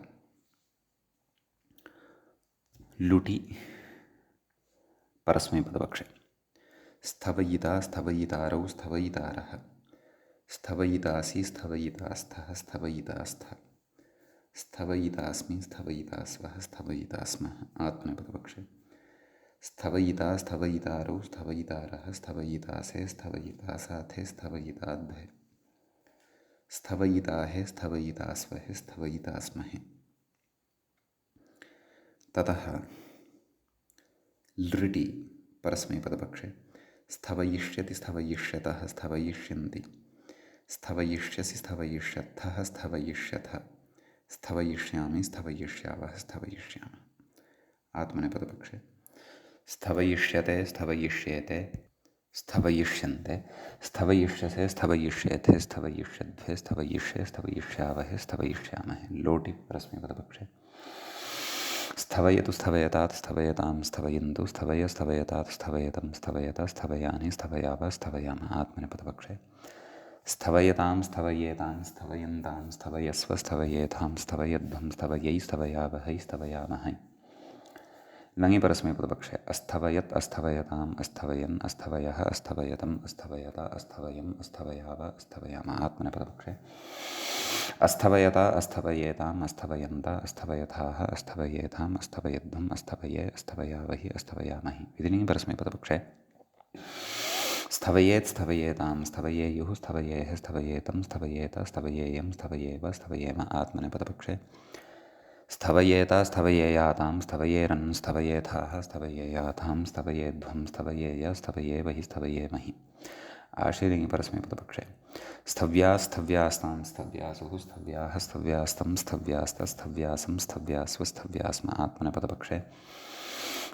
लुटि परस्मैपदपक्षे स्थवयिता स्थवयितारौ स्थवयितारः स्थवयितासि स्थवयितास्थः स्थवयितास्थ स्थवयितास्मि स्थवयितास्वः स्थवयितास्मः। आत्मनेपदपक्षे स्थवयिता स्थवयितारौ स्थवयितारः स्थवयितासे स्थवयितासाथे स्थवयिताद्भे स्थवयिताहे स्थवयितास्वहे स्थवयितास्महे। ततः लृटि परस्मैपदपक्षे स्थवयिष्यति स्थवयिष्यतः स्थवयिष्यन्ति स्थवयिष्यसि स्थवयिष्यत्थः स्थवयिष्यथ स्थवयिष्यामि स्थवयिष्यावः स्थवयिष्यामः। आत्मनेपदपक्षे स्थवयिष्यते स्थवयिष्येते स्थवयिष्यन्ते स्थवयिष्यसे स्थवयिष्येथे स्थवयिष्यध्वे स्थवयिष्ये स्थवयिष्यावहे स्थवयिष्यामहे। लोटि परस्मैपदपक्षे स्थवयतु स्थवयतात् स्थवयतां स्थवयन्तु स्थवय स्थवयतात् स्थवयतं स्थवयत स्थवयानि स्थवयाव स्थवयाम। आत्मनेपदपक्षे स्थवयतां स्थवयेतां स्थवयन्तां स्थवयस्व स्थवयेथां स्थवयध्वं स्थवयै स्थवयावहै स्थवयामहै। लङि परस्मैपदपक्षे अस्थवयत् अस्थवयताम् अस्थवयन् अस्थवयः अस्थवयतम् अस्थवयत अस्थवयम् अस्थवयाव अस्थवयाम। आत्मनेपदपक्षे अस्थवयता अस्थवयेताम् अस्थवयन्त अस्थवयथाः अस्थवयेथाम् अस्थवयध्वम् अस्थवये अस्थवयावहि अस्थवयामहि। विधिलिङि परस्मैपदपक्षे स्थवयेत् स्थवयेतां स्थवयेयुः स्थवयेः स्थवयेतं स्थवयेत स्थवयेयं स्थवयेव स्थवयेम। आत्मनेपदपक्षे स्थवयेत स्थवयेयातां स्थवयेरन् स्थवयेथाः स्थवयेयाथां स्थवयेध्वं स्थवयेय स्थवयेवहि स्थवयेमहि। आशीलिङि परस्मैपदपक्षे स्थव्या स्थव्यास्तां स्थव्यासुः स्थव्याः स्थव्यास्तं स्थव्यास्तस्थव्यासं स्थव्यास्व स्थव्यास्म। आत्मनेपदपक्षे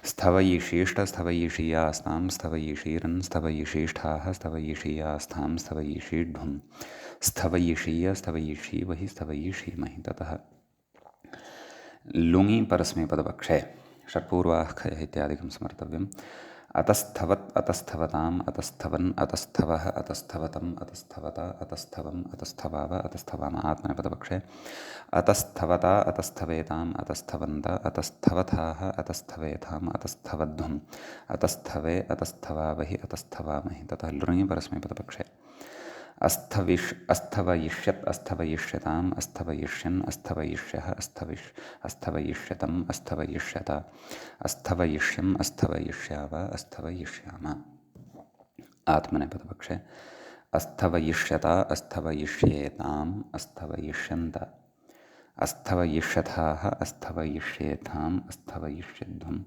स्थवयिषीष्ट स्थवयिषीयास्तां स्थवयिषीरन् स्थवयिषीष्ठाः स्थवयिषीयास्थां स्थवयिषीढ्वं स्थवयिषीय स्थवयिषीवहि स्थवयिषीमहि। ततः लुङि परस्मैपदपक्षे षट्पूर्वाः खयः इत्यादिकं स्मर्तव्यम्। अतस्थवत् अतस्थवताम् अतस्थवन् अतस्थवः अतस्थवतम् अतस्थवत अतस्थवम् अतस्थवाव अतस्थवाम। आत्मनेपदपक्षे अतस्थवता अतस्थवेताम् अतस्थवन्त अतस्थवथाः अतस्थवेथाम् अतस्थवध्वम् अतस्थवे अतस्थवावहि अतस्थवामहि। ततः लृङि परस्मैपदपक्षे अस्थवयिष्यत् अस्थवयिष्यताम् अस्थवयिष्यन् अस्थवयिष्यः अस्थवयिष्यतम् अस्थवयिष्यत अस्थवयिष्यम् अस्थवयिष्याव अस्थवयिष्याम। आत्मनेपदपक्षे अस्थवयिष्यत अस्थवयिष्येताम् अस्थवयिष्यन्त अस्थवयिष्यथाः अस्थवयिष्येथाम् अस्थवयिष्यध्वम्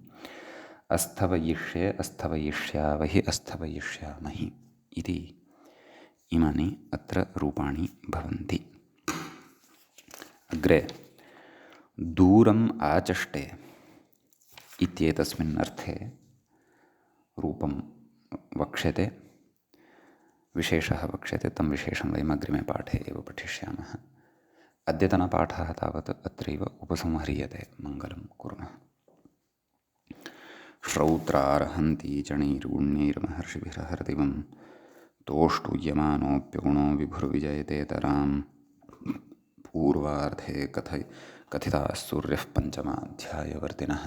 अस्थवयिष्ये अस्थवयिष्यावहि अस्थवयिष्यामहि इति इमानि अत्र रूपाणि भवन्ति। अग्रे दूरम् आचष्टे इत्येतस्मिन् अर्थे रूपं वक्ष्यते, विशेषः वक्ष्यते। तं विशेषं वयम् अग्रिमे पाठे एव पठिष्यामः। अद्यतनपाठः तावत् अत्रैव उपसंह्रियते। मङ्गलं कुर्मः। श्रौत्रार्हन्ति चणैर्गुण्यैर्महर्षिभिरहर्दिवम् तोष्टूयमानोऽप्यगुणो विभुर्विजयतेतराम् पूर्वार्धे कथिताः सूर्यः पञ्चमाध्यायवर्तिनः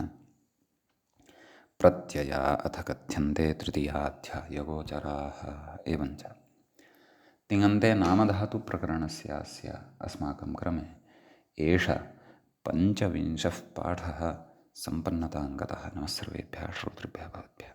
प्रत्यया अथ कथ्यन्ते तृतीयाध्यायगोचराः। एवञ्च तिङन्ते नामधातुप्रकरणस्य अस्य अस्माकं क्रमे एष पञ्चविंशः पाठः सम्पन्नताङ्गतः। नमः सर्वेभ्यः श्रोतृभ्यः भवद्भ्यः।